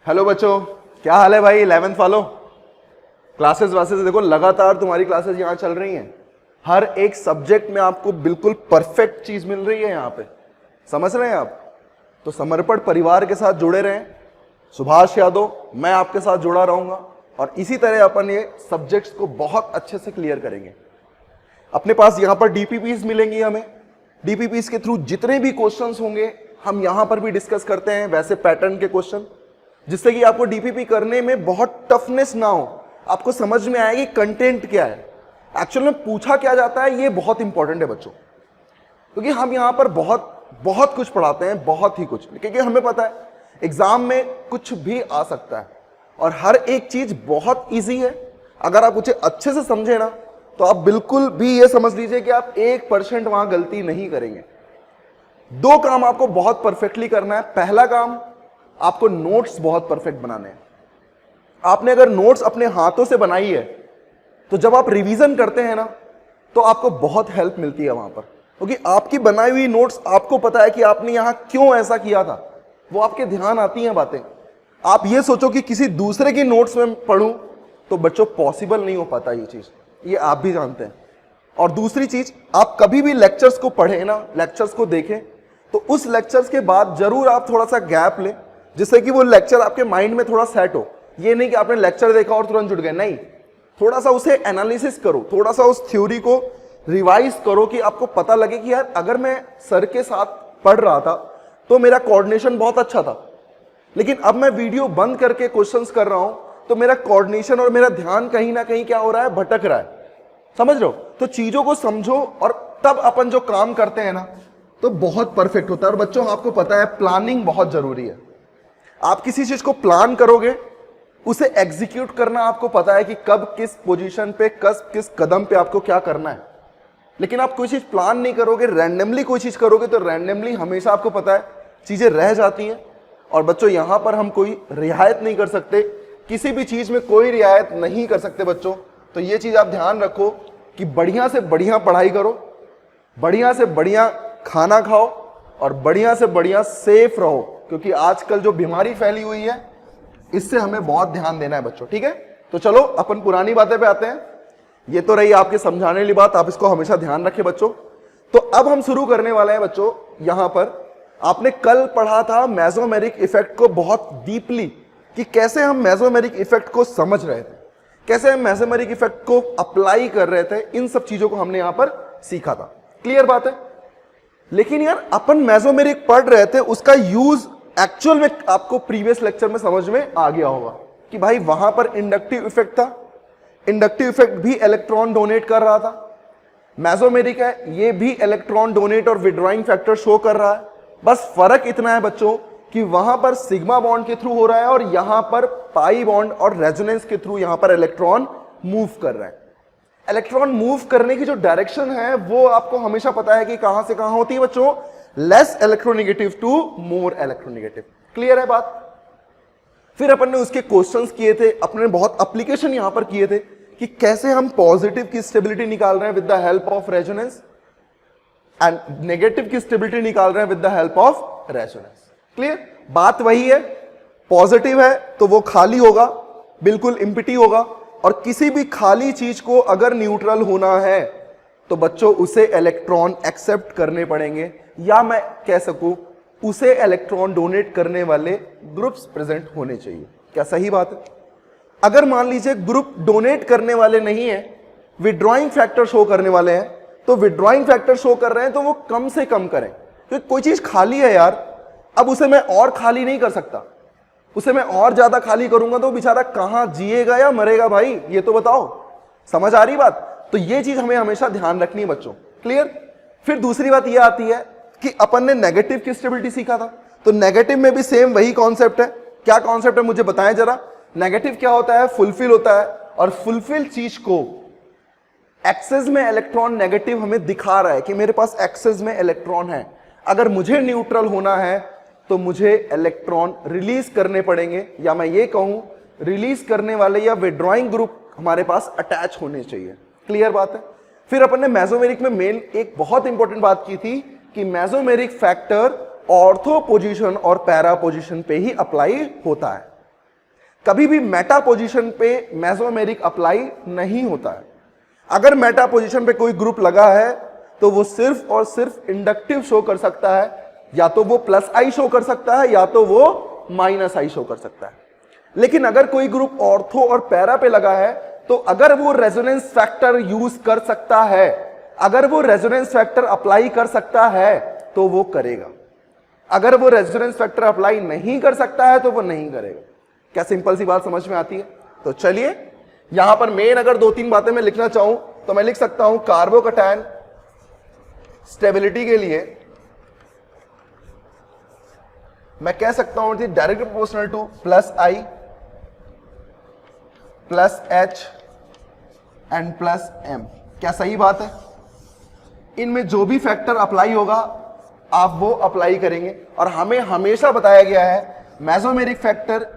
Hello बच्चों, क्या हाल है भाई? 11th वालों, क्लासेस वासेस देखो, लगातार तुम्हारी क्लासेस यहाँ चल रही हैं। हर एक सब्जेक्ट में आपको बिल्कुल परफेक्ट चीज मिल रही है यहाँ पे। समझ रहे हैं आप? तो समर्पण परिवार के साथ जुड़े रहें। सुभाष यादव, मैं आपके साथ जुड़ा रहूंगा और इसी तरह अपन ये सब्जेक्ट्स को बहुत अच्छे से क्लियर करेंगे। अपने पास यहाँ पर डीपीपीज मिलेंगी हमें। डीपीपीज के थ्रू जितने भी क्वेश्चंस होंगे हम यहाँ पर भी डिस्कस करते हैं, वैसे पैटर्न के क्वेश्चन, जिससे कि आपको डीपीपी करने में बहुत टफनेस ना हो, आपको समझ में आएगी कंटेंट क्या है, एक्चुअल में पूछा क्या जाता है। ये बहुत इंपॉर्टेंट है बच्चों, क्योंकि हम यहाँ पर बहुत कुछ पढ़ाते हैं, बहुत ही कुछ, क्योंकि हमें पता है एग्जाम में कुछ भी आ सकता है और हर एक चीज बहुत ईजी है। अगर आप उसे अच्छे से समझे ना, तो आप बिल्कुल भी ये समझ लीजिए कि आप 1% वहां गलती नहीं करेंगे। दो काम आपको बहुत परफेक्टली करना है। पहला काम, आपको नोट्स बहुत परफेक्ट बनाने हैं। आपने अगर नोट्स अपने हाथों से बनाई है, तो जब आप रिवीजन करते हैं ना, तो आपको बहुत हेल्प मिलती है वहां पर, क्योंकि आपकी बनाई हुई नोट्स, आपको पता है कि आपने यहां क्यों ऐसा किया था, वो आपके ध्यान आती हैं बातें। आप ये सोचो कि किसी दूसरे की नोट्स में पढ़ूं, तो बच्चों पॉसिबल नहीं हो पाता ये चीज, ये आप भी जानते हैं। और दूसरी चीज, आप कभी भी लेक्चर्स को पढ़ें ना, लेक्चर्स को देखें, तो उस लेक्चर्स के बाद जरूर आप थोड़ा सा गैप लें, जिससे कि वो लेक्चर आपके माइंड में थोड़ा सेट हो। ये नहीं कि आपने लेक्चर देखा और तुरंत जुट गए, नहीं, थोड़ा सा उसे एनालिसिस करो, थोड़ा सा उस थ्योरी को रिवाइज करो, कि आपको पता लगे कि यार अगर मैं सर के साथ पढ़ रहा था तो मेरा कोऑर्डिनेशन बहुत अच्छा था, लेकिन अब मैं वीडियो बंद करके क्वेश्चंस कर रहा हूं, तो मेरा कोऑर्डिनेशन और मेरा ध्यान कहीं ना कहीं क्या हो रहा है, भटक रहा है। समझ रहे हो? तो चीजों को समझो और तब अपन जो काम करते हैं ना, तो बहुत परफेक्ट होता है। और बच्चों, आपको पता है प्लानिंग बहुत जरूरी है। आप किसी चीज को प्लान करोगे, उसे एग्जीक्यूट करना आपको पता है कि कब किस पोजीशन पे, किस कदम पे आपको क्या करना है। लेकिन आप कोई चीज प्लान नहीं करोगे, रैंडमली कोई चीज करोगे, तो रैंडमली हमेशा आपको पता है चीजें रह जाती हैं। और बच्चों, यहां पर हम कोई रियायत नहीं कर सकते, किसी भी चीज में कोई रियायत नहीं कर सकते बच्चों। तो ये चीज आप ध्यान रखो कि बढ़िया से बढ़िया पढ़ाई करो, बढ़िया से बढ़िया खाना खाओ और बढ़िया से बढ़िया सेफ रहो, क्योंकि आजकल जो बीमारी फैली हुई है, इससे हमें बहुत ध्यान देना है बच्चों। ठीक है? तो चलो अपन पुरानी बातें पे आते हैं। ये तो रही आपके समझाने वाली बात, आप इसको हमेशा ध्यान रखें बच्चों। तो अब हम शुरू करने वाले हैं बच्चों। यहां पर आपने कल पढ़ा था मेसोमेरिक इफेक्ट को बहुत डीपली, कि कैसे हम मेसोमेरिक इफेक्ट को समझ रहे थे, कैसे हम मेसोमेरिक इफेक्ट को अप्लाई कर रहे थे। इन सब चीजों को हमने यहां पर सीखा था। क्लियर बात है? लेकिन यार अपन मेसोमेरिक पढ़ रहे थे, उसका यूज एक्चुअल में आपको प्रीवियस लेक्चर में समझ में आ गया होगा कि भाई वहां पर इंडक्टिव इफेक्ट था। इंडक्टिव इफेक्ट भी इलेक्ट्रॉन डोनेट कर रहा था। मेसोमेरिक है, ये भी इलेक्ट्रॉन डोनेट और विड्रॉइंग फैक्टर शो कर रहा है। बस फर्क इतना है बच्चों कि वहां पर सिग्मा बॉन्ड के थ्रू हो रहा है और यहां पर पाई बॉन्ड और रेजोनेंस के थ्रू यहां पर इलेक्ट्रॉन मूव कर रहा है। इलेक्ट्रॉन मूव करने की जो डायरेक्शन है, वो आपको हमेशा पता है कि कहां से कहां होती है बच्चों, less electronegative to more electronegative. Clear है बात? फिर अपन ने उसके क्वेश्चंस किए थे, अपने बहुत एप्लीकेशन यहां पर किए थे कि कैसे हम पॉजिटिव की स्टेबिलिटी निकाल रहे हैं with the help of resonance, and negative की स्टेबिलिटी निकाल रहे हैं with the help of resonance. Clear? बात वही है, पॉजिटिव है तो वो खाली होगा, बिल्कुल एम्प्टी होगा, और किसी भी खाली चीज को अगर न्यूट्रल होना है तो बच्चों उसे इलेक्ट्रॉन एक्सेप्ट करने पड़ेंगे, या मैं कह सकूं उसे इलेक्ट्रॉन डोनेट करने वाले ग्रुप्स प्रेजेंट होने चाहिए। क्या सही बात है? अगर मान लीजिए ग्रुप डोनेट करने वाले नहीं है, विड्रॉइंग फैक्टर शो करने वाले हैं, तो विड्रॉइंग फैक्टर शो कर रहे हैं तो वो कम से कम करें, क्योंकि कोई चीज खाली है यार, अब उसे मैं और खाली नहीं कर सकता। उसे मैं और ज्यादा खाली करूंगा तो बेचारा कहां जिएगा या मरेगा भाई, ये तो बताओ। समझ आ रही बात? तो ये चीज हमें हमेशा ध्यान रखनी है बच्चों। क्लियर? फिर दूसरी बात यह आती है कि अपन ने नेगेटिव की स्टेबिलिटी सीखा था, तो नेगेटिव में भी सेम वही कॉन्सेप्ट है। क्या कॉन्सेप्ट है मुझे बताएं जरा। नेगेटिव क्या होता है? फुलफिल होता है, और फुलफिल चीज को एक्सेस में इलेक्ट्रॉन नेगेटिव हमें दिखा रहा है कि मेरे पास एक्सेस में इलेक्ट्रॉन है। अगर मुझे न्यूट्रल होना है तो मुझे इलेक्ट्रॉन रिलीज करने पड़ेंगे, या मैं ये कहूं रिलीज करने वाले या विड्रॉइंग ग्रुप हमारे पास अटैच होने चाहिए। क्लियर बात है? फिर अपन ने मेसोमेरिक में मेन एक बहुत इंपॉर्टेंट बात की थी कि मेसोमेरिक फैक्टर ऑर्थो पोजीशन और पैरा पोजीशन पे ही अप्लाई होता है। कभी भी मेटा पोजीशन पे मेसोमेरिक अप्लाई नहीं होता है। अगर मेटा पोजीशन पे कोई ग्रुप लगा है तो वो सिर्फ और सिर्फ इंडक्टिव शो कर सकता है, या तो वो प्लस आई शो कर सकता है या तो वो माइनस आई शो कर सकता है। लेकिन अगर कोई ग्रुप ऑर्थो और पैरा पे लगा है तो अगर वो रेजोनेंस फैक्टर यूज कर सकता है, अगर वो रेजोनेंस फैक्टर अप्लाई कर सकता है तो वो करेगा। अगर वो रेजोनेंस फैक्टर अप्लाई नहीं कर सकता है तो वो नहीं करेगा। क्या सिंपल सी बात समझ में आती है? तो चलिए यहां पर मेन अगर 2-3 बातें मैं लिखना चाहूं तो मैं लिख सकता हूं कार्बोकैटायन स्टेबिलिटी के लिए मैं कह सकता हूं direct proportional to plus I plus H and plus M. क्या सही बात है? इनमें जो भी फैक्टर अप्लाई होगा आप वो अप्लाई करेंगे। और हमें हमेशा बताया गया है mesomeric factor,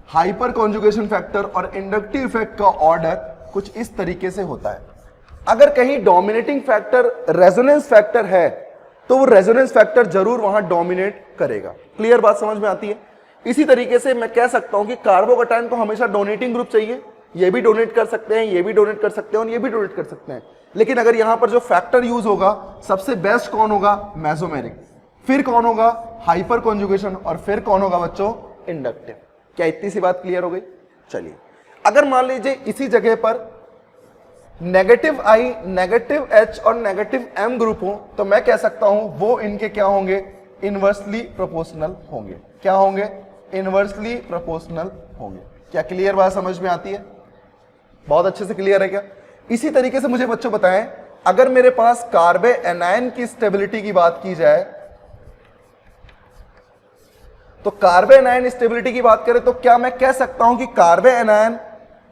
hyper conjugation factor और इंडक्टिव इफेक्ट का ऑर्डर कुछ इस तरीके से होता है। अगर कहीं डोमिनेटिंग फैक्टर रेजोनेंस फैक्टर है तो वो रेजोनेंस फैक्टर जरूर वहां डोमिनेट करेगा। क्लियर बात समझ में आती है? इसी तरीके से मैं कह सकता हूं कि कार्बोकैटायन को हमेशा डोनेटिंग ग्रुप चाहिए। ये भी डोनेट कर सकते हैं, ये भी डोनेट कर सकते हैं और ये भी डोनेट कर सकते हैं। लेकिन अगर यहां पर जो फैक्टर यूज होगा सबसे बेस्ट कौन होगा? मेसोमेरिक। फिर कौन होगा? Hyper conjugation. और फिर कौन होगा बच्चों? इंडक्टिव। क्या इतनी सी बात क्लियर हो गई? चलिए अगर मान लीजिए इसी जगह पर नेगेटिव आई, नेगेटिव एच और नेगेटिव एम ग्रुप हो तो मैं कह सकता हूं वो इनके क्या होंगे? इनवर्सली प्रोपोर्शनल होंगे। क्या होंगे? इनवर्सली प्रोपोर्शनल होंगे। क्या क्लियर बात समझ में आती है? बहुत अच्छे से क्लियर है क्या? इसी तरीके से मुझे बच्चों बताएं, अगर मेरे पास कार्बे एनायन की स्टेबिलिटी की बात की जाए तो कार्बे एनायन स्टेबिलिटी की बात करें तो क्या मैं कह सकता हूं कि कार्बे एनायन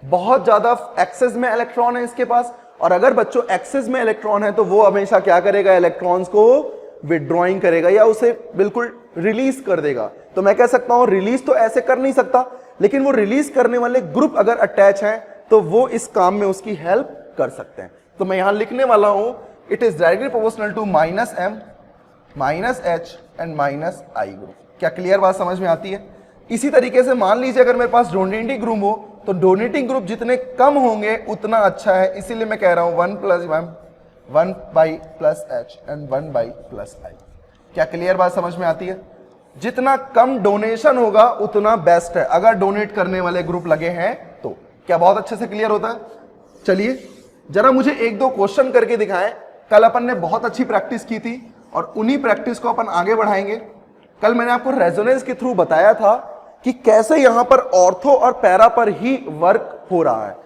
बहुत ज्यादा एक्सेस में इलेक्ट्रॉन है इसके पास? और अगर बच्चों एक्सेस में इलेक्ट्रॉन है तो वो हमेशा क्या करेगा? इलेक्ट्रॉन्स को विड्रॉइंग करेगा या उसे बिल्कुल रिलीज कर देगा। तो मैं कह सकता हूं रिलीज तो ऐसे कर नहीं सकता, लेकिन वो रिलीज करने वाले ग्रुप अगर अटैच हैं तो वो इस काम में उसकी हेल्प कर सकते हैं। तो मैं यहां लिखने वाला हूं it is directly proportional to minus M minus H and minus I group. क्या क्लियर बात समझ में आती है? इसी तरीके से मान लीजिए अगर मेरे पास डोनेटिंग ग्रुप हो तो डोनेटिंग ग्रुप जितने कम होंगे उतना अच्छा है। इसीलिए मैं कह रहा हूं 1 plus 1 by plus H and 1 by plus I. क्या क्लियर बात समझ में आती है? जितना कम डोनेशन होगा उतना बेस्ट है अगर डोनेट करने वाले ग्रुप लगे हैं तो। क्या बहुत अच्छे से क्लियर होता है? चलिए जरा मुझे 1-2 क्वेश्चन करके दिखाएं। कल अपन ने बहुत अच्छी प्रैक्टिस की थी और उन्हीं प्रैक्टिस को अपन आगे बढ़ाएंगे। कल मैंने आपको रेजोनेंस के थ्रू बताया था कि कैसे यहां पर ऑर्थो और पैरा पर ही वर्क हो रहा है।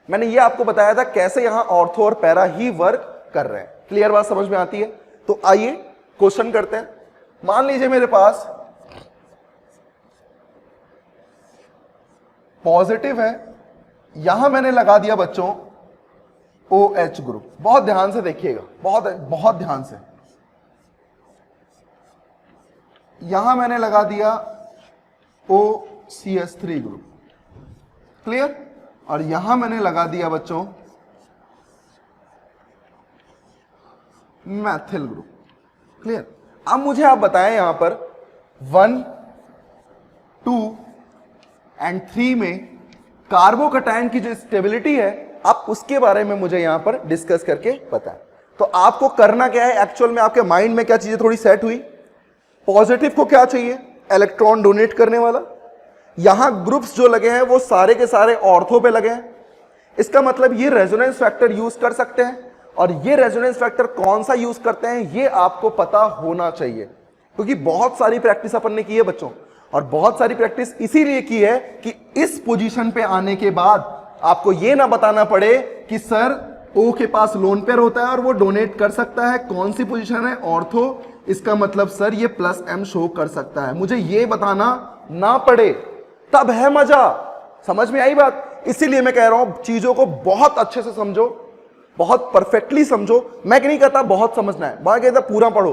मैंने ये आपको बताया था कैसे यहां ऑर्थो और पैरा ही वर्क कर रहे हैं। क्लियर बात समझ में आती है? तो आइए क्वेश्चन करते हैं। मान लीजिए मेरे पास पॉजिटिव है, यहां मैंने लगा दिया बच्चों OH ग्रुप। बहुत ध्यान से देखिएगा, बहुत ध्यान से। यहां मैंने लगा दिया OCH3 ग्रुप। क्लियर? और यहां मैंने लगा दिया बच्चों मैथिल ग्रुप। क्लियर? अब मुझे आप बताएं यहां पर 1, 2 एंड 3 में कार्बोकैटायन की जो स्टेबिलिटी है आप उसके बारे में मुझे यहां पर डिस्कस करके बताएं। तो आपको करना क्या है? एक्चुअल में आपके माइंड में क्या चीजें थोड़ी सेट हुई? पॉजिटिव को क्या चाहिए? इलेक्ट्रॉन डोनेट करने वाला। यहां ग्रुप्स जो लगे हैं वो सारे के सारे ऑर्थो पे लगे हैं। इसका मतलब ये रेजोनेंस फैक्टर यूज कर सकते हैं। और ये रेजोनेंस फैक्टर कौन सा यूज करते हैं ये आपको पता होना चाहिए, क्योंकि बहुत सारी प्रैक्टिस अपन ने की है बच्चों। और बहुत सारी प्रैक्टिस इसीलिए की है कि इस पोजीशन पे आने के बाद आपको ये ना बताना पड़े कि सर ओ के पास लोन पेयर होता है और वो डोनेट कर सकता है। कौन सी पोजीशन है? ऑर्थो। इसका मतलब सर ये प्लस एम शो कर सकता है। मुझे ये बताना ना पड़े, तब है मजा। समझ में आई बात? इसीलिए मैं कह रहा हूं चीजों को बहुत अच्छे से समझो, बहुत परफेक्टली समझो। मैं नहीं कहता बहुत समझना है, मैं कहता पूरा पढ़ो,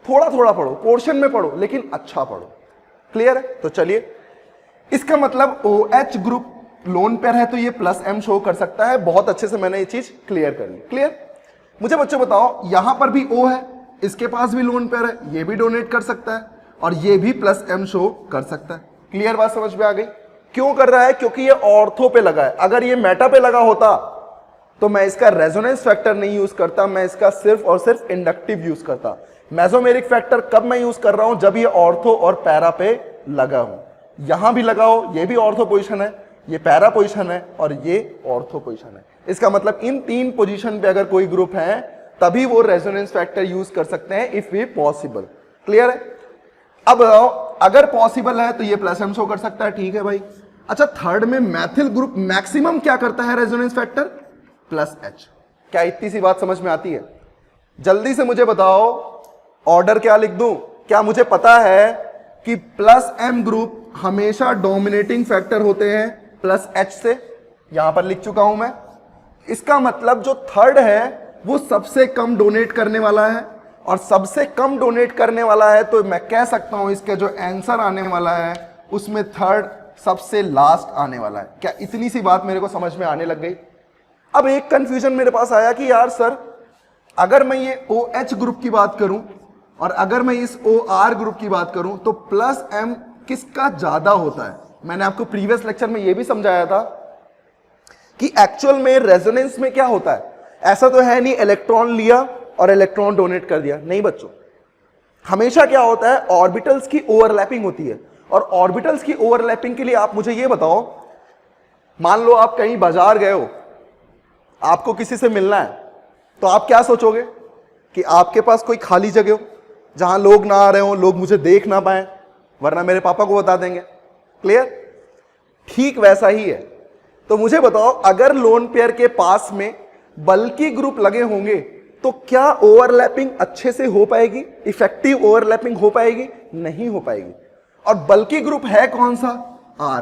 थोड़ा थोड़ा पढ़ो, पोर्शन में पढ़ो, लेकिन अच्छा पढ़ो। क्लियर है? तो चलिए, इसका मतलब OH ग्रुप लोन पेयर है तो ये प्लस एम शो कर सकता है। बहुत अच्छे से मैंने ये चीज क्लियर कर ली। क्लियर? मुझे बच्चों बताओ, यहां पर भी O है, इसके पास भी लोन पेयर है, ये भी डोनेट कर सकता है और ये भी प्लस एम शो कर सकता है। क्लियर बात समझ में आ गई? क्यों कर रहा है? क्योंकि ये ऑर्थो पे लगा है। अगर ये मेटा पे लगा होता तो मैं इसका रेजोनेंस फैक्टर नहीं यूज करता, मैं इसका सिर्फ और सिर्फ इंडक्टिव यूज करता। मेसोमेरिक फैक्टर कब मैं यूज कर रहा हूं? जब ये ऑर्थो और पैरा पे लगा हो। यहां भी लगा हो, ये भी ऑर्थो पोजीशन है, ये पैरा पोजीशन है और ये ऑर्थो पोजीशन है। इसका मतलब इन तीन पोजीशन पे अगर कोई ग्रुप है तभी वो रेजोनेंस फैक्टर यूज कर सकते हैं, इफ वे पॉसिबल। क्लियर है? अब बताओ, अगर पॉसिबल है तो ये प्लस एम शो कर सकता है, ठीक है भाई। अच्छा, थर्ड में मैथिल ग्रुप मैक्सिमम क्या करता है रेजोनेंस फैक्टर? Plus H. क्या इतनी सी बात समझ में आती है? जल्दी से मुझे बताओ, ऑर्डर क्या लिख दूं? क्या मुझे पता है कि प्लस एम ग्रुप हमेशा डोमिनेटिंग फैक्टर होते हैं प्लस एच से? यहां पर लिख चुका हूं मैं। इसका मतलब जो थर्ड है वो सबसे कम डोनेट करने वाला है, और सबसे कम डोनेट करने वाला है तो मैं कह सकता हूं इसके जो आंसर आने वाला है उसमें थर्ड सबसे लास्ट आने वाला है। क्या इतनी सी बात मेरे को समझ में आने लग गई? अब एक कंफ्यूजन मेरे पास आया कि यार सर, अगर मैं ये OH ग्रुप की बात करूं और अगर मैं इस OR ग्रुप की बात करूं तो प्लस M किसका ज्यादा होता है? मैंने आपको प्रीवियस लेक्चर में यह भी समझाया था कि एक्चुअल में रेजोनेंस में क्या होता है। ऐसा तो है नहीं इलेक्ट्रॉन लिया और इलेक्ट्रॉन डोनेट कर दिया, नहीं बच्चों। हमेशा क्या होता है, ऑर्बिटल्स की ओवरलैपिंग होती है। और ऑर्बिटल्स की ओवरलैपिंग के लिए आप मुझे ये बताओ, मान लो आप कहीं बाजार गए हो, आपको किसी से मिलना है, तो आप क्या सोचोगे कि आपके पास कोई खाली जगह हो जहां लोग ना आ रहे हो, लोग मुझे देख ना पाए, वरना मेरे पापा को बता देंगे। क्लियर? ठीक वैसा ही है। तो मुझे बताओ, अगर लोन पेयर के पास में बल्कि ग्रुप लगे होंगे तो क्या ओवरलैपिंग अच्छे से हो पाएगी? इफेक्टिव ओवरलैपिंग हो पाएगी? नहीं हो पाएगी। और बल्कि ग्रुप है कौन सा? आर।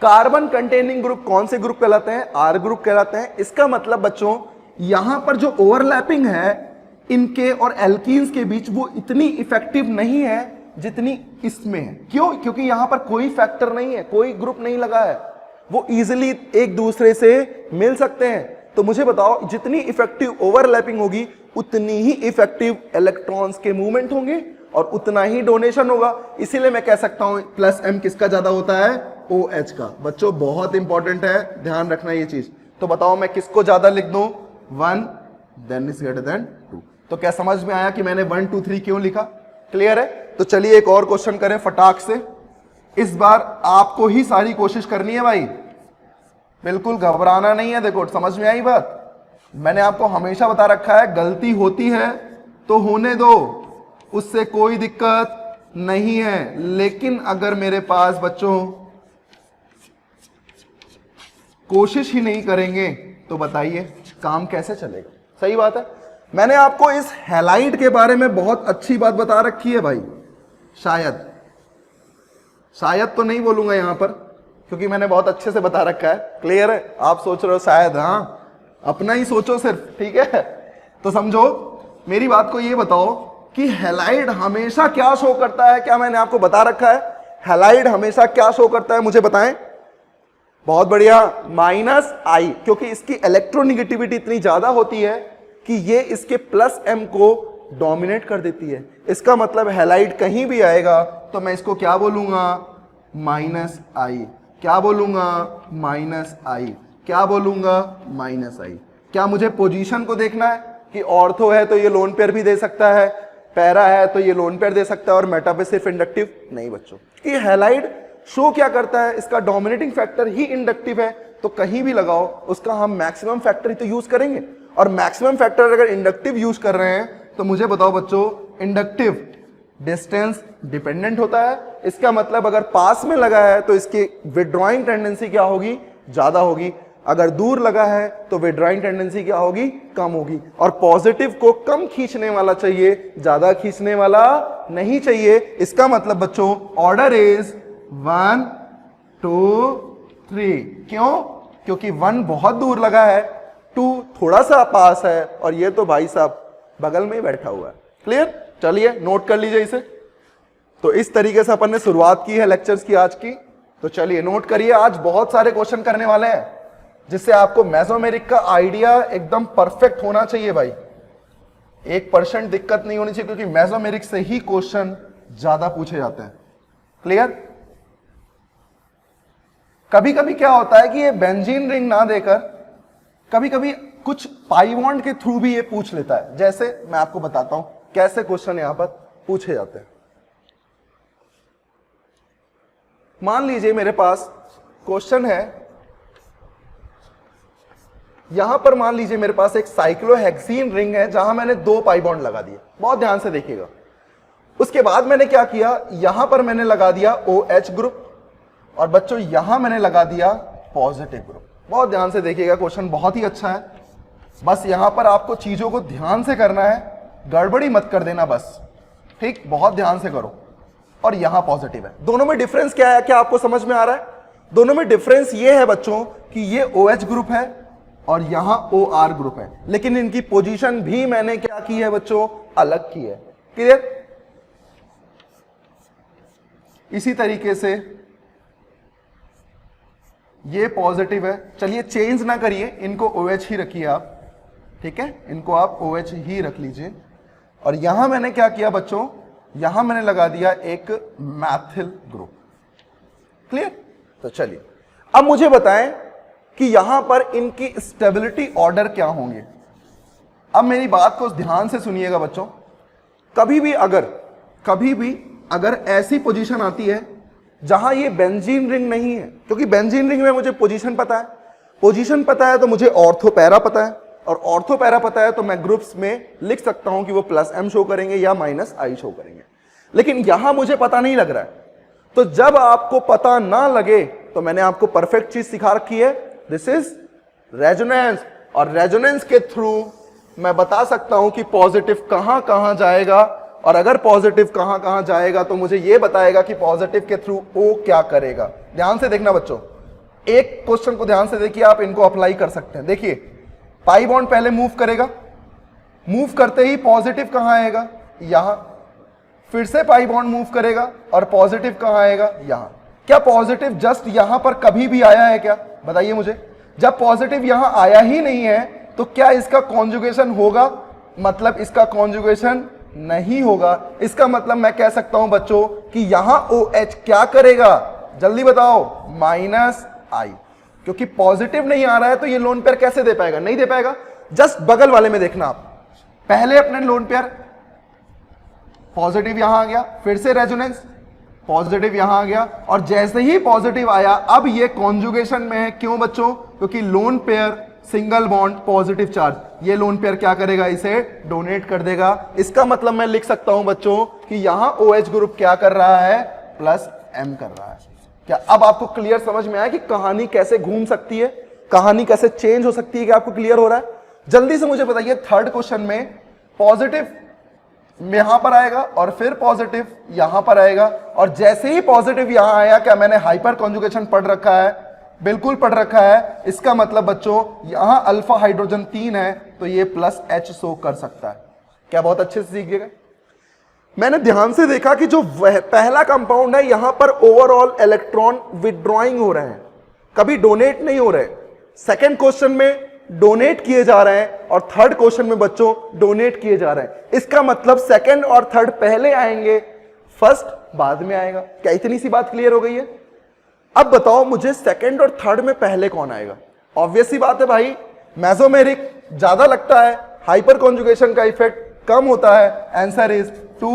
कार्बन कंटेनिंग ग्रुप कौन से ग्रुप कहलाते हैं? आर ग्रुप कहलाते हैं। इसका मतलब बच्चों, यहां पर जो ओवरलैपिंग है इनके और एल्कीन्स के बीच वो इतनी इफेक्टिव नहीं है जितनी इसमें है। क्यों? क्योंकि यहां पर कोई फैक्टर नहीं है, कोई ग्रुप नहीं लगा है, वो इजिली एक दूसरे से मिल सकते हैं। तो मुझे बताओ, जितनी इफेक्टिव ओवरलैपिंग होगी उतनी ही इफेक्टिव इलेक्ट्रॉन्स के मूवमेंट होंगे और उतना ही डोनेशन होगा। इसीलिए मैं कह सकता हूं प्लस एम किसका ज्यादा होता है? OH का। बच्चों बहुत इंपॉर्टेंट है, ध्यान रखना ये चीज। तो बताओ मैं किसको ज्यादा लिख दूं? 1 देन इज ग्रेटर देन 2। तो क्या समझ में आया कि मैंने 1 2 3 क्यों लिखा? क्लियर है? तो चलिए एक और क्वेश्चन करें फटाक से। इस बार आपको ही सारी कोशिश करनी है भाई, बिल्कुल घबराना नहीं है। देखो समझ में आई बात? मैंने आपको हमेशा बता रखा है, गलती होती है तो होने दो, उससे कोई दिक्कत नहीं है। लेकिन अगर मेरे पास बच्चों कोशिश ही नहीं करेंगे तो बताइए काम कैसे चलेगा? सही बात है। मैंने आपको इस हैलाइड के बारे में बहुत अच्छी बात बता रखी है भाई। शायद तो नहीं बोलूंगा यहां पर, क्योंकि मैंने बहुत अच्छे से बता रखा है। क्लियर है? आप सोच रहे हो शायद, हाँ, अपना ही सोचो सिर्फ, ठीक है? तो समझो मेरी बात को, ये बताओ कि हैलाइड हमेशा क्या शो करता है? क्या मैंने आपको बता रखा है? हैलाइड हमेशा क्या शो करता है, मुझे बताएं। बहुत बढ़िया, -I, क्योंकि इसकी इलेक्ट्रोनिगेटिविटी इतनी ज्यादा होती है कि ये इसके प्लस M को डोमिनेट कर देती है। इसका मतलब हैलाइड कहीं भी आएगा तो मैं इसको क्या बोलूंगा? -I। क्या बोलूंगा? -I। क्या बोलूंगा? -I। क्या मुझे पोजीशन को देखना है कि ऑर्थो है तो ये लोन पेयर भी दे सकता है, पैरा है तो ये लोन पेयर दे सकता है और मेटा पे सिर्फ इंडक्टिव? नहीं बच्चों, कि हैलाइड शो क्या करता है, इसका डोमिनेटिंग फैक्टर ही इंडक्टिव है। तो कहीं भी लगाओ उसका हम मैक्सिमम फैक्टर ही तो यूज करेंगे। और मैक्सिमम फैक्टर अगर इंडक्टिव यूज कर रहे हैं तो मुझे बताओ बच्चों, इंडक्टिव डिस्टेंस डिपेंडेंट होता है। इसका मतलब अगर पास में लगा है तो इसकी विड्रॉइंग टेंडेंसी क्या होगी? ज्यादा होगी। अगर दूर लगा है तो विड्रॉइंग टेंडेंसी क्या होगी? कम होगी। और पॉजिटिव को कम खींचने वाला चाहिए, ज्यादा खींचने वाला नहीं चाहिए। इसका मतलब बच्चों ऑर्डर इज 1 2 3। क्यों? क्योंकि 1 बहुत दूर लगा है, 2 थोड़ा सा पास है, और ये तो भाई साहब बगल में ही बैठा हुआ है। क्लियर? चलिए नोट कर लीजिए इसे। तो इस तरीके से अपन ने शुरुआत की है लेक्चर्स की आज की। तो चलिए नोट करिए, आज बहुत सारे क्वेश्चन करने वाले हैं जिससे आपको मेसोमेरिक का आइडिया एकदम परफेक्ट होना चाहिए भाई। 1% दिक्कत नहीं होनी चाहिए, क्योंकि मेसोमेरिक से ही क्वेश्चन ज्यादा पूछे जाते हैं। क्लियर? कभी कभी क्या होता है कि ये बेंजीन रिंग ना देकर कभी कभी कुछ पाई बॉन्ड के थ्रू भी ये पूछ लेता है। जैसे मैं आपको बताता हूं कैसे क्वेश्चन यहां पर पूछे जाते हैं। मान लीजिए मेरे पास क्वेश्चन है, यहां पर मान लीजिए मेरे पास एक साइक्लोहेक्सीन रिंग है जहां मैंने 2 पाई बॉन्ड लगा दिए। बहुत ध्यान से देखिएगा। उसके बाद मैंने क्या किया, यहां पर मैंने लगा दिया OH ग्रुप और बच्चों यहां मैंने लगा दिया पॉजिटिव ग्रुप। बहुत ध्यान से देखिएगा, क्वेश्चन बहुत ही अच्छा है। बस यहां पर आपको चीजों को ध्यान से करना है, गड़बड़ी मत कर देना बस, ठीक, बहुत ध्यान से करो। और यहां पॉजिटिव है। दोनों में डिफरेंस क्या है, क्या आपको समझ में आ रहा है? दोनों में डिफरेंस ये है बच्चों कि ये OH ग्रुप है और यहां OR ग्रुप है, लेकिन इनकी पोजीशन भी मैंने क्या की है बच्चों, अलग की है। क्लियर? इसी तरीके से ये पॉजिटिव है। चलिए चेंज ना करिए, इनको OH ही रखिए आप, ठीक है, इनको आप OH ही रख लीजिए। और यहां मैंने क्या किया बच्चों, यहां मैंने लगा दिया एक मैथिल ग्रुप। क्लियर? तो चलिए अब मुझे बताएं कि यहां पर इनकी स्टेबिलिटी ऑर्डर क्या होंगे। अब मेरी बात को ध्यान से सुनिएगा बच्चों। कभी भी अगर ऐसी पोजीशन आती है जहां ये बेंजीन रिंग नहीं है, क्योंकि बेंजीन रिंग में मुझे पोजीशन पता है, तो मुझे ऑर्थो पैरा पता है, और ऑर्थो पैरा पता है तो मैं ग्रुप्स में लिख सकता हूं कि वो +M शो करेंगे या -I शो करेंगे। लेकिन यहां मुझे पता नहीं लग रहा है। तो जब आपको पता ना लगे तो मैंने आपको परफेक्ट चीज सिखा रखी है, दिस इज रेजोनेंस। और रेजोनेंस के थ्रू मैं बता सकता हूं कि पॉजिटिव कहां कहां जाएगा, और अगर पॉजिटिव कहां कहां जाएगा तो मुझे यह बताएगा कि पॉजिटिव के थ्रू O क्या करेगा। ध्यान से देखना बच्चों, एक क्वेश्चन को ध्यान से देखिए, आप इनको अप्लाई कर सकते हैं। देखिए पाई बॉन्ड पहले मूव करेगा, मूव करते ही पॉजिटिव कहां आएगा, यहां, फिर से पाई बॉन्ड मूव करेगा और पॉजिटिव कहां आएगा, यहां। क्या पॉजिटिव जस्ट यहां पर कभी भी आया है क्या, बताइए मुझे। जब पॉजिटिव यहां आया ही नहीं है तो क्या इसका कॉन्जुगेशन होगा? मतलब इसका कॉन्जुगेशन नहीं होगा। इसका मतलब मैं कह सकता हूं बच्चों कि यहां OH क्या करेगा, जल्दी बताओ, -I। क्योंकि पॉजिटिव नहीं आ रहा है तो ये लोन पेयर कैसे दे पाएगा, नहीं दे पाएगा। जस्ट बगल वाले में देखना आप, पहले अपने लोन पेयर पॉजिटिव यहां आ गया, फिर से रेजोनेंस, पॉजिटिव यहां आ गया, और जैसे ही पॉजिटिव आया अब ये कॉन्जुगेशन में है। क्यों बच्चों? क्योंकि lone pair single bond positive charge, ये लोन पेयर क्या करेगा, इसे डोनेट कर देगा। इसका मतलब मैं लिख सकता हूं बच्चों कि यहां OH ग्रुप क्या कर रहा है, +M कर रहा है। क्या अब आपको क्लियर समझ में आया कि कहानी कैसे घूम सकती है, कहानी कैसे चेंज हो सकती है? क्या आपको क्लियर हो रहा है? जल्दी से मुझे बताइए, थर्ड क्वेश्चन में पॉजिटिव यहां पर आएगा और फिर पॉजिटिव यहां पर आएगा, और जैसे ही पॉजिटिव यहां आया, क्या मैंने हाइपर कॉन्जुगेशन पढ़ रखा है? बिल्कुल पढ़ रखा है। इसका मतलब बच्चों यहां अल्फा हाइड्रोजन 3 है तो ये +H शो कर सकता है। क्या बहुत अच्छे से सीख गए? मैंने ध्यान से देखा कि जो पहला कंपाउंड है यहां पर ओवरऑल इलेक्ट्रॉन विड्रॉइंग हो रहे हैं, कभी डोनेट नहीं हो रहे। सेकेंड क्वेश्चन में डोनेट किए जा रहे हैं और थर्ड क्वेश्चन में बच्चों डोनेट किए जा रहे हैं। इसका मतलब सेकंड और थर्ड पहले आएंगे, फर्स्ट बाद में आएगा। क्या इतनी सी बात क्लियर हो गई है? अब बताओ मुझे सेकंड और थर्ड में पहले कौन आएगा? ऑब्वियस सी बात है भाई, मेसोमेरिक ज्यादा लगता है, हाइपर कॉन्जुगेशन का इफेक्ट कम होता है। Answer is 2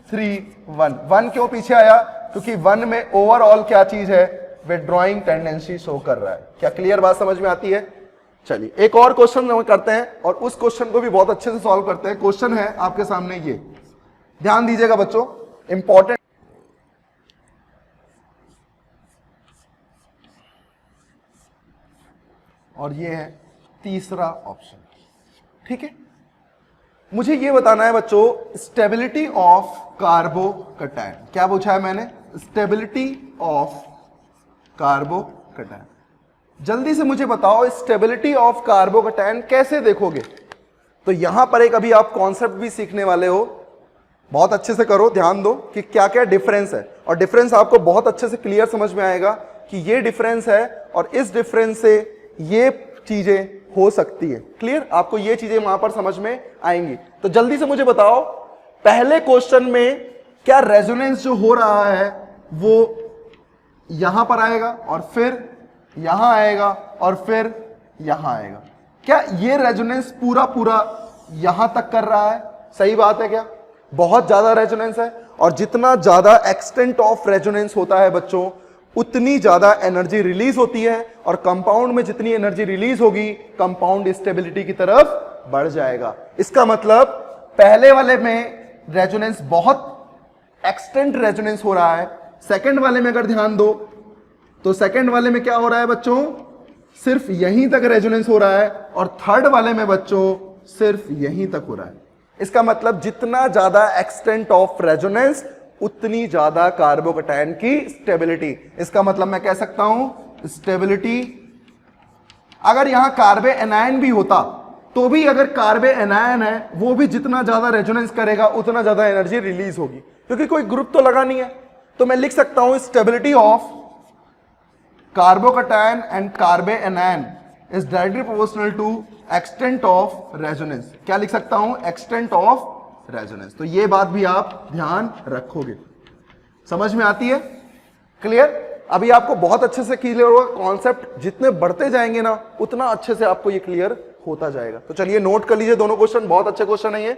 3 1। 1 क्यों पीछे आया? क्योंकि 1 में ओवरऑल क्या चीज है, विड्रॉइंग टेंडेंसी शो कर रहा है। क्या क्लियर बात समझ में आती है? चलिए एक और क्वेश्चन हम करते हैं और उस क्वेश्चन को भी बहुत अच्छे से सॉल्व करते हैं। क्वेश्चन है आपके सामने, ये ध्यान दीजिएगा बच्चों, इंपॉर्टेंट। और ये है तीसरा ऑप्शन, ठीक है। मुझे ये बताना है बच्चों, स्टेबिलिटी ऑफ कार्बोकैटायन। क्या पूछा है मैंने? Stability of carbocation. जल्दी से मुझे बताओ स्टेबिलिटी ऑफ कार्बोकैटायन कैसे देखोगे? तो यहां पर एक अभी आप कॉन्सेप्ट भी सीखने वाले हो, बहुत अच्छे से करो, ध्यान दो कि क्या क्या डिफरेंस है, और डिफरेंस आपको बहुत अच्छे से क्लियर समझ में आएगा कि ये डिफरेंस है और इस डिफरेंस से ये चीजें हो सकती है। क्लियर? आपको ये चीजें वहां पर समझ में आएंगी। तो जल्दी से मुझे बताओ, पहले क्वेश्चन में क्या रेजोनेंस जो हो रहा है वो यहां पर आएगा और फिर यहां आएगा और फिर यहां आएगा। क्या ये रेजोनेंस पूरा पूरा यहां तक कर रहा है? सही बात है क्या? बहुत ज्यादा रेजोनेंस है, और जितना ज्यादा एक्सटेंट ऑफ रेजोनेंस होता है बच्चों, उतनी ज्यादा एनर्जी रिलीज होती है, और कंपाउंड में जितनी एनर्जी रिलीज होगी कंपाउंड स्टेबिलिटी की तरफ बढ़ जाएगा। इसका मतलब पहले वाले में रेजोनेंस बहुत एक्सटेंट रेजोनेंस हो रहा है, सेकंड वाले में अगर ध्यान दो तो सेकंड वाले में क्या हो रहा है बच्चों? सिर्फ यहीं तक रेजोनेंस हो रहा है, और थर्ड वाले में बच्चों सिर्फ यहीं तक हो रहा है। इसका मतलब जितना ज्यादा एक्सटेंट ऑफ रेजोनेंस उतनी ज्यादा कार्बोकैटायन की स्टेबिलिटी। इसका मतलब मैं कह सकता हूं स्टेबिलिटी, अगर यहां कार्बे एनायन भी होता तो भी अगर कार्बे एनायन है वो भी जितना ज्यादा रेजोनेंस करेगा उतना ज्यादा एनर्जी रिलीज होगी, क्योंकि कोई ग्रुप तो लगा नहीं है। तो मैं लिख सकता हूं stability of carbocation and carbanion is directly proportional to extent of resonance. क्या लिख सकता हूं? Extent of resonance. तो ये बात भी आप ध्यान रखोगे। समझ में आती है? क्लियर? अभी आपको बहुत अच्छे से क्लियर होगा। कॉन्सेप्ट जितने बढ़ते जाएंगे ना उतना अच्छे से आपको ये क्लियर होता जाएगा। तो चलिए नोट कर लीजिए दोनों क्वेश्चन, बहुत अच्छे क्वेश्चन है ये।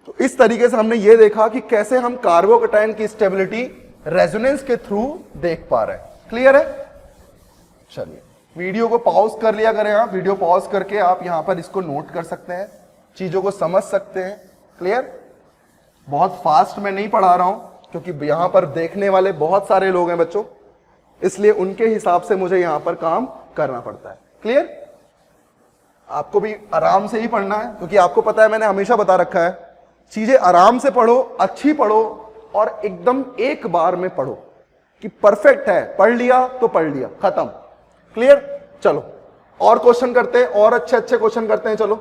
तो इस तरीके से हमने ये देखा कि कैसे हम कार्बोकैटायन की स्टेबिलिटी रेजोनेंस के थ्रू देख पा रहे हैं। क्लियर है? चलिए वीडियो को पॉज कर लिया करें आप, वीडियो पॉज करके आप यहां पर इसको नोट कर सकते हैं, चीजों को समझ सकते हैं। क्लियर? बहुत फास्ट मैं नहीं पढ़ा रहा हूं क्योंकि यहां पर देखने वाले बहुत सारे लोग हैं बच्चों, इसलिए उनके हिसाब से मुझे यहां पर काम करना पड़ता है। क्लियर? आपको भी आराम से ही पढ़ना है, क्योंकि आपको पता है मैंने हमेशा बता रखा है चीजें आराम से पढ़ो, अच्छी पढ़ो, और एकदम एक बार में पढ़ो कि परफेक्ट है, पढ़ लिया तो पढ़ लिया, खत्म। क्लियर? चलो और क्वेश्चन करते हैं, और अच्छे अच्छे क्वेश्चन करते हैं। चलो,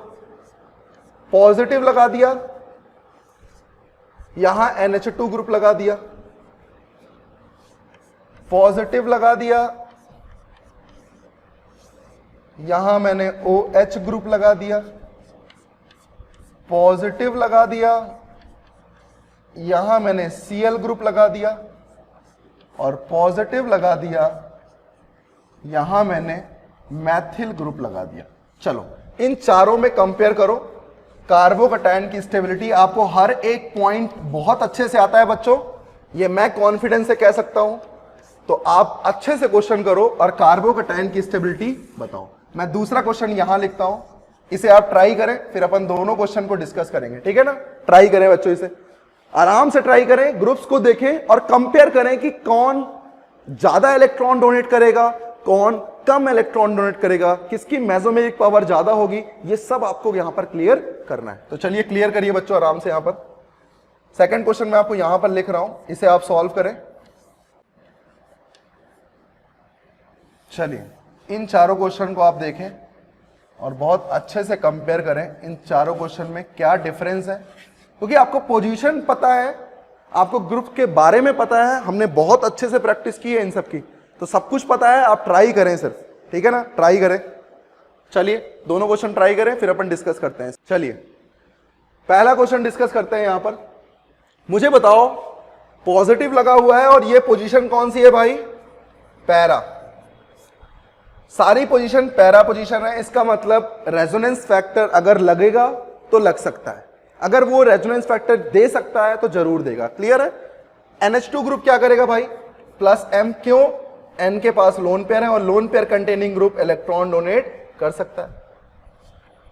पॉजिटिव लगा दिया, यहां NH2 ग्रुप लगा दिया, पॉजिटिव लगा दिया, यहां मैंने OH ग्रुप लगा दिया, पॉजिटिव लगा दिया, यहां मैंने Cl ग्रुप लगा दिया, और पॉजिटिव लगा दिया, यहां मैंने मैथिल ग्रुप लगा दिया। चलो इन चारों में कंपेयर करो कार्बोकैटायन की स्टेबिलिटी। आपको हर एक पॉइंट बहुत अच्छे से आता है बच्चों, ये मैं कॉन्फिडेंस से कह सकता हूं। तो आप अच्छे से क्वेश्चन करो और कार्बोकैटायन की स्टेबिलिटी बताओ। मैं दूसरा क्वेश्चन यहां लिखता हूं, इसे आप ट्राई करें, फिर अपन दोनों क्वेश्चन को डिस्कस करेंगे। ठीक है ना? ट्राई करें बच्चों, इसे आराम से ट्राई करें, ग्रुप्स को देखें और कंपेयर करें कि कौन ज्यादा इलेक्ट्रॉन डोनेट करेगा, कौन कम इलेक्ट्रॉन डोनेट करेगा, किसकी मेसोमेरिक पावर ज्यादा होगी। ये सब आपको यहां पर क्लियर करना है। तो चलिए क्लियर करिए बच्चों आराम से। यहां पर सेकंड क्वेश्चन मैं आपको यहां पर लिख रहा हूं, इसे आप सॉल्व करें। चलिए इन चारों क्वेश्चन को आप देखें और बहुत अच्छे से कंपेयर करें इन चारों क्वेश्चन में क्या डिफरेंस है, क्योंकि आपको पोजीशन पता है, आपको ग्रुप के बारे में पता है, हमने बहुत अच्छे से प्रैक्टिस की है इन सब की, तो सब कुछ पता है। आप ट्राई करें सिर्फ, ठीक है ना? ट्राई करें। चलिए दोनों क्वेश्चन ट्राई करें, फिर अपन डिस्कस करते हैं। चलिए पहला क्वेश्चन डिस्कस करते हैं। यहां पर मुझे बताओ, पॉजिटिव लगा हुआ है और ये पोजीशन कौन सी है भाई? पैरा। सारी पोजीशन पैरा पोजीशन है। इसका मतलब रेजोनेंस फैक्टर अगर लगेगा तो लग सकता है, अगर वो रेजोनेंस फैक्टर दे सकता है तो जरूर देगा। क्लियर है? NH2 ग्रुप क्या करेगा भाई? Plus M। क्यों? N के पास लोन पेयर है और lone pair containing group electron donate कर सकता है,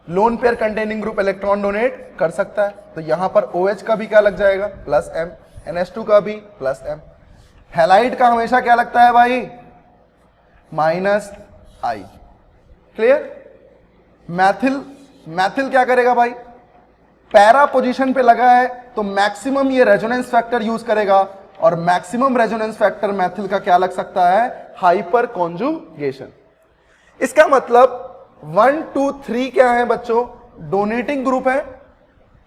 lone pair containing group electron donate कर सकता है। तो यहां पर OH का भी क्या लग जाएगा? Plus M। NH2 का भी प्लस M। हैलाइड का हमेशा क्या लगता है भाई? Minus I। क्लियर? मैथिल क्या करेगा भाई? पैरा पोजीशन पे लगा है तो मैक्सिमम ये रेजोनेंस फैक्टर यूज करेगा, और मैक्सिमम रेजोनेंस फैक्टर मैथिल का क्या लग सकता है? Hyper conjugation. इसका मतलब 1 2 3 क्या है बच्चों? डोनेटिंग ग्रुप है।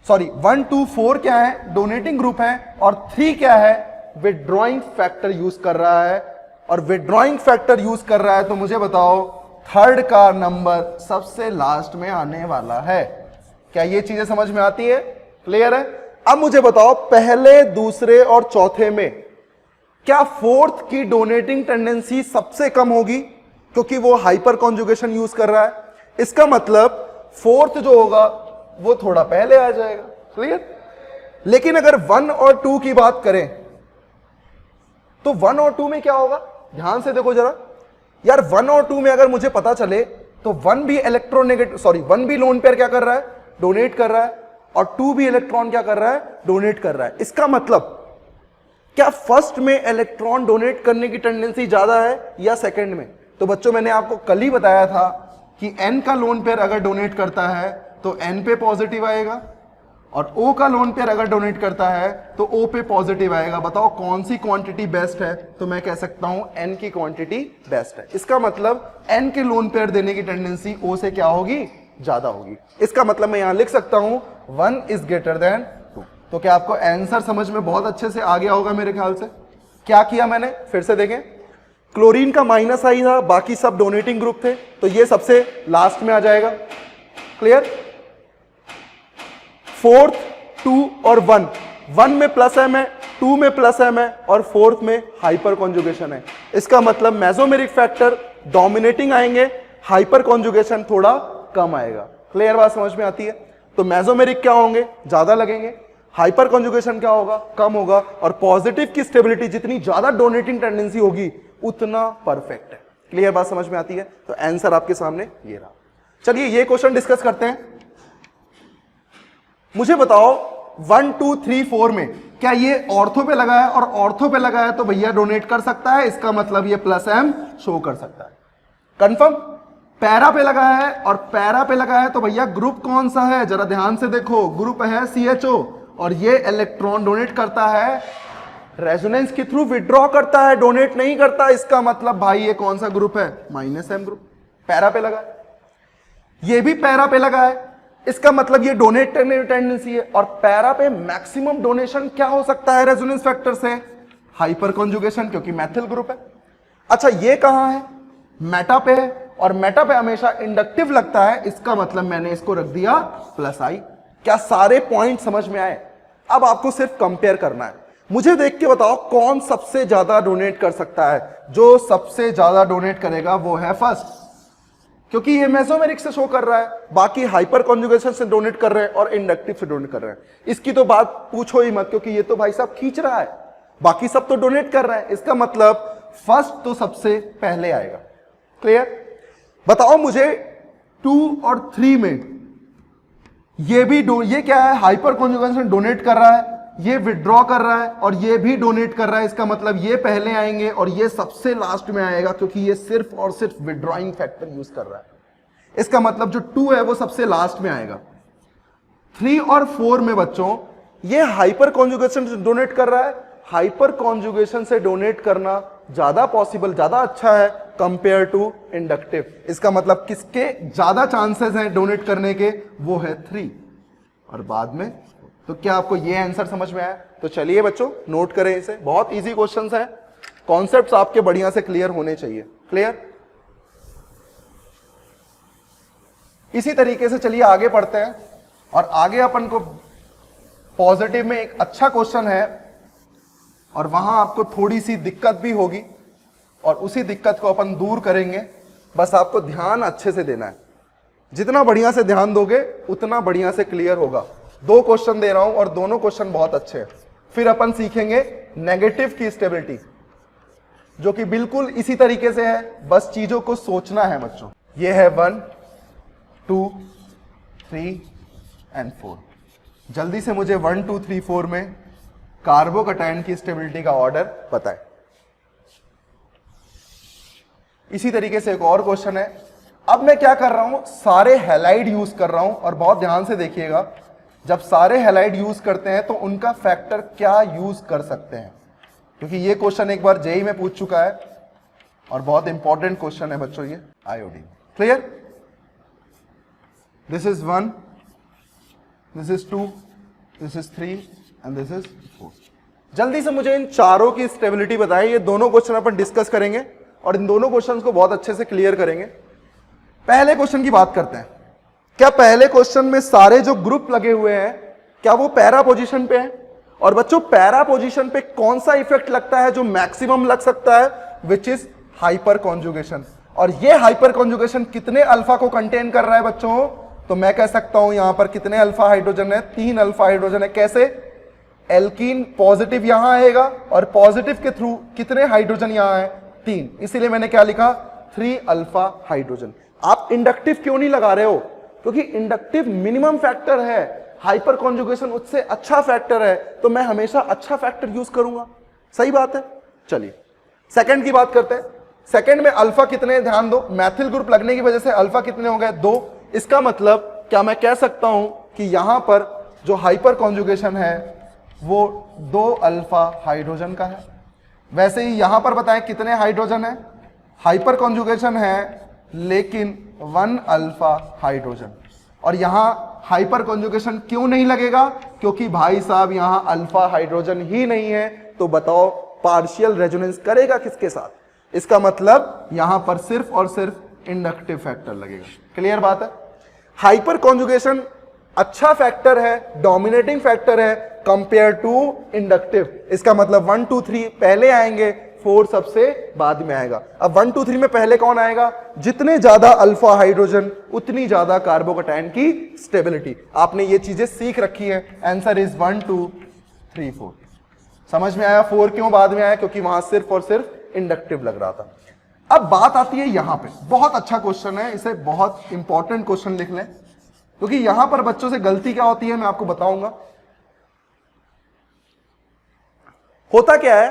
सॉरी 1 2 4 क्या है? डोनेटिंग ग्रुप है, और 3 क्या है? विड्रॉइंग फैक्टर यूज कर रहा है। और विड्रॉइंग फैक्टर यूज कर रहा है तो मुझे बताओ थर्ड का नंबर सबसे लास्ट में आने वाला है। क्या ये चीजें समझ में आती है? क्लियर है? अब मुझे बताओ पहले, दूसरे और चौथे में क्या फोर्थ की डोनेटिंग टेंडेंसी सबसे कम होगी क्योंकि वो हाइपर कॉन्जुगेशन यूज कर रहा है? इसका मतलब फोर्थ जो होगा वो थोड़ा पहले आ जाएगा। क्लियर? लेकिन अगर 1 और 2 की बात करें तो 1 और 2 में क्या होगा? ध्यान से देखो जरा यार, 1 और 2 में अगर मुझे पता चले तो 1 भी इलेक्ट्रोनेगेटिव 1 भी लोन पेयर क्या कर रहा है? डोनेट कर रहा है, और 2 भी इलेक्ट्रॉन क्या कर रहा है? डोनेट कर रहा है। इसका मतलब क्या फर्स्ट में इलेक्ट्रॉन डोनेट करने की टेंडेंसी ज्यादा है या सेकंड में? तो बच्चों मैंने आपको कल ही बताया था कि n का लोन पेयर अगर डोनेट करता है तो n पे पॉजिटिव आएगा, और O का लोन पेयर अगर डोनेट करता है तो O पे पॉजिटिव आएगा। बताओ कौन सी क्वांटिटी बेस्ट है? तो मैं कह सकता हूं n की क्वांटिटी बेस्ट है। इसका मतलब n के लोन पेयर देने की टेंडेंसी O से क्या होगी? ज्यादा होगी। इसका मतलब मैं यहां लिख सकता हूं 1 इज ग्रेटर देन 2। तो क्या आपको आंसर समझ में बहुत अच्छे से आ गया होगा मेरे ख्याल से? क्या किया मैंने फिर से देखें, क्लोरीन का माइनस आई था, बाकी सब डोनेटिंग ग्रुप थे, तो ये सबसे लास्ट में आ जाएगा। क्लियर? फोर्थ 2 और 1 में प्लस एम है, 2 में प्लस एम है, और फोर्थ में हाइपर कॉन्जुगेशन है। इसका मतलब मेसोमेरिक फैक्टर डोमिनेटिंग आएंगे, हाइपर कॉन्जुगेशन थोड़ा कम आएगा। क्लियर बात समझ में आती है? तो मेसोमेरिक क्या होंगे? ज्यादा लगेंगे, हाइपर कॉन्जुगेशन क्या होगा? कम होगा, और पॉजिटिव की स्टेबिलिटी जितनी ज्यादा डोनेटिंग टेंडेंसी होगी उतना परफेक्ट है। क्लियर बात समझ में आती है? तो आंसर आपके सामने ये रहा। चलिए ये क्वेश्चन डिस्कस करते हैं। मुझे बताओ 1 2 3 4 में क्या ये ऑर्थो पे लगा है? और ऑर्थो पे लगा है तो भैया डोनेट कर सकता है, इसका मतलब ये प्लस एम शो कर सकता है। कंफर्म? पैरा पे लगा है, और पैरा पे लगा है तो भैया ग्रुप कौन सा है? जरा ध्यान से देखो, ग्रुप है CHO, और ये इलेक्ट्रॉन डोनेट करता है रेजोनेंस के थ्रू, विड्रॉ करता है, डोनेट नहीं करता। इसका मतलब भाई ये कौन सा ग्रुप है? -m group. पैरा पे लगा है, ये भी पैरा पे लगा है, इसका मतलब ये डोनेट करने की टेंडेंसी है। और पैरा पे मैक्सिमम डोनेशन क्या हो सकता है रेजोनेंस फैक्टर से? हाइपर कॉन्जुगेशन, क्योंकि मैथिल ग्रुप है। अच्छा ये कहां है? मेटा पे है, और मेटा पे हमेशा इंडक्टिव लगता है, इसका मतलब मैंने इसको रख दिया +I। क्या सारे पॉइंट समझ में आए? अब आपको सिर्फ कंपेयर करना है। मुझे देख के बताओ कौन सबसे ज्यादा डोनेट कर सकता है? जो सबसे ज्यादा डोनेट करेगा वो है फर्स्ट, क्योंकि ये मेसोमेरिक से शो कर रहा है, बाकी हाइपर कॉन्जुगेशन से डोनेट कर रहे हैं और इंडक्टिव से डोनेट कर रहे हैं। इसकी तो बात पूछो ही मत, क्योंकि ये तो भाई साहब खींच रहा है, बाकी सब तो डोनेट कर रहे हैं। इसका मतलब फर्स्ट तो सबसे पहले आएगा। क्लियर? बताओ मुझे 2 और 3 में ये क्या है? हाइपर कॉन्जुगेशन डोनेट कर रहा है, ये विड्रॉ कर रहा है, और ये भी डोनेट कर रहा है। इसका मतलब ये पहले आएंगे और ये सबसे लास्ट में आएगा, क्योंकि ये सिर्फ और सिर्फ विड्रॉइंग फैक्टर यूज कर रहा है। इसका मतलब जो 2 है वो सबसे लास्ट में आएगा। 3 और 4 में बच्चों ये हाइपर कॉन्जुगेशन से डोनेट कर रहा है। हाइपर कॉन्जुगेशन से डोनेट करना ज्यादा पॉसिबल, ज्यादा अच्छा है कंपेयर टू इंडक्टिव। इसका मतलब किसके ज्यादा चांसेस हैं डोनेट करने के? वो है 3 और बाद में। तो क्या आपको ये आंसर समझ में आया? तो चलिए बच्चों नोट करें इसे, बहुत इजी क्वेश्चंस हैं, कॉन्सेप्ट्स आपके बढ़िया से क्लियर होने चाहिए। क्लियर? इसी तरीके से चलिए आगे पढ़ते हैं, और आगे अपन को पॉजिटिव में एक अच्छा क्वेश्चन है, और वहां आपको थोड़ी सी दिक्कत भी होगी, और उसी दिक्कत को अपन दूर करेंगे। बस आपको ध्यान अच्छे से देना है, जितना बढ़िया से ध्यान दोगे उतना बढ़िया से क्लियर होगा। 2 क्वेश्चन दे रहा हूं और दोनों क्वेश्चन बहुत अच्छे हैं। फिर अपन सीखेंगे नेगेटिव की स्टेबिलिटी, जो कि बिल्कुल इसी तरीके से है, बस चीजों को सोचना है बच्चों। ये है 1 2 3 एंड 4। जल्दी से मुझे 1 2 3 4 में कार्बोकैटायन की स्टेबिलिटी का ऑर्डर बताएं। इसी तरीके से एक और क्वेश्चन है। अब मैं क्या कर रहा हूं? सारे हैलाइड यूज कर रहा हूं, और बहुत ध्यान से देखिएगा, जब सारे हैलाइड यूज करते हैं तो उनका फैक्टर क्या यूज कर सकते हैं, क्योंकि ये क्वेश्चन एक बार जेईई में पूछ चुका है और बहुत इंपॉर्टेंट क्वेश्चन है बच्चों ये, iodine. Clear? This is 1, this is 2, this is 3 and this is 4। जल्दी से मुझे इन चारों की स्टेबिलिटी बताएं। ये दोनों क्वेश्चन अपन डिस्कस करेंगे और इन दोनों क्वेश्चंस को बहुत अच्छे से क्लियर करेंगे। पहले क्वेश्चन की बात करते हैं। क्या पहले क्वेश्चन में सारे जो ग्रुप लगे हुए हैं क्या वो पैरा पोजीशन पे हैं? और बच्चों पैरा पोजीशन पे कौन सा इफेक्ट लगता है जो मैक्सिमम लग सकता है, विच इज हाइपर कॉन्जुगेशन। और ये हाइपर कॉन्जुगेशन कितने अल्फा को कंटेन कर रहा है बच्चों, तो मैं कह सकता हूं यहां पर कितने अल्फा हाइड्रोजन है, 3 अल्फा हाइड्रोजन है। कैसे, एल्कीन पॉजिटिव यहां आएगा और पॉजिटिव के थ्रू कितने हाइड्रोजन यहां है, 3, इसीलिए मैंने क्या लिखा, 3 अल्फा हाइड्रोजन। आप इंडक्टिव क्यों नहीं लगा रहे हो, क्योंकि इंडक्टिव मिनिमम फैक्टर है, हाइपर कॉन्जुगेशन उससे अच्छा फैक्टर है, तो मैं हमेशा अच्छा फैक्टर यूज करूंगा। सही बात है। चलिए सेकंड की बात करते हैं। सेकंड में अल्फा कितने, ध्यान दो, मैथिल ग्रुप लगने की वजह से अल्फा कितने हो गए, 2। इसका मतलब क्या मैं कह सकता हूं कि यहां पर जो हाइपर कॉन्जुगेशन है वो 2 अल्फा हाइड्रोजन का है। वैसे ही यहां पर बताएं कितने हाइड्रोजन है, हाइपर कॉन्जुगेशन है लेकिन 1 अल्फा हाइड्रोजन। और यहां हाइपर कॉन्जुगेशन क्यों नहीं लगेगा, क्योंकि भाई साहब यहां अल्फा हाइड्रोजन ही नहीं है, तो बताओ पार्शियल रेजोनेंस करेगा किसके साथ। इसका मतलब यहां पर सिर्फ और सिर्फ इंडक्टिव फैक्टर लगेगा। क्लियर बात है। हाइपर कॉन्जुगेशन अच्छा फैक्टर है, डोमिनेटिंग फैक्टर है कंपेयर टू इंडक्टिव। इसका मतलब 1 2 3 पहले आएंगे, 4 सबसे बाद में आएगा। अब 1 2 3 में पहले कौन आएगा, जितने ज्यादा अल्फा हाइड्रोजन उतनी ज्यादा कार्बोकैटायन की स्टेबिलिटी। आपने ये चीजें सीख रखी है। Answer is 1 2 3 4। समझ में आया 4 क्यों बाद में आया, क्योंकि वहां सिर्फ और सिर्फ इंडक्टिव लग रहा था। अब बात आती है यहां पे, बहुत अच्छा क्वेश्चन है, इसे बहुत इंपॉर्टेंट क्वेश्चन लिख लें, क्योंकि यहां पर बच्चों से गलती क्या होती है मैं आपको बताऊंगा। होता क्या है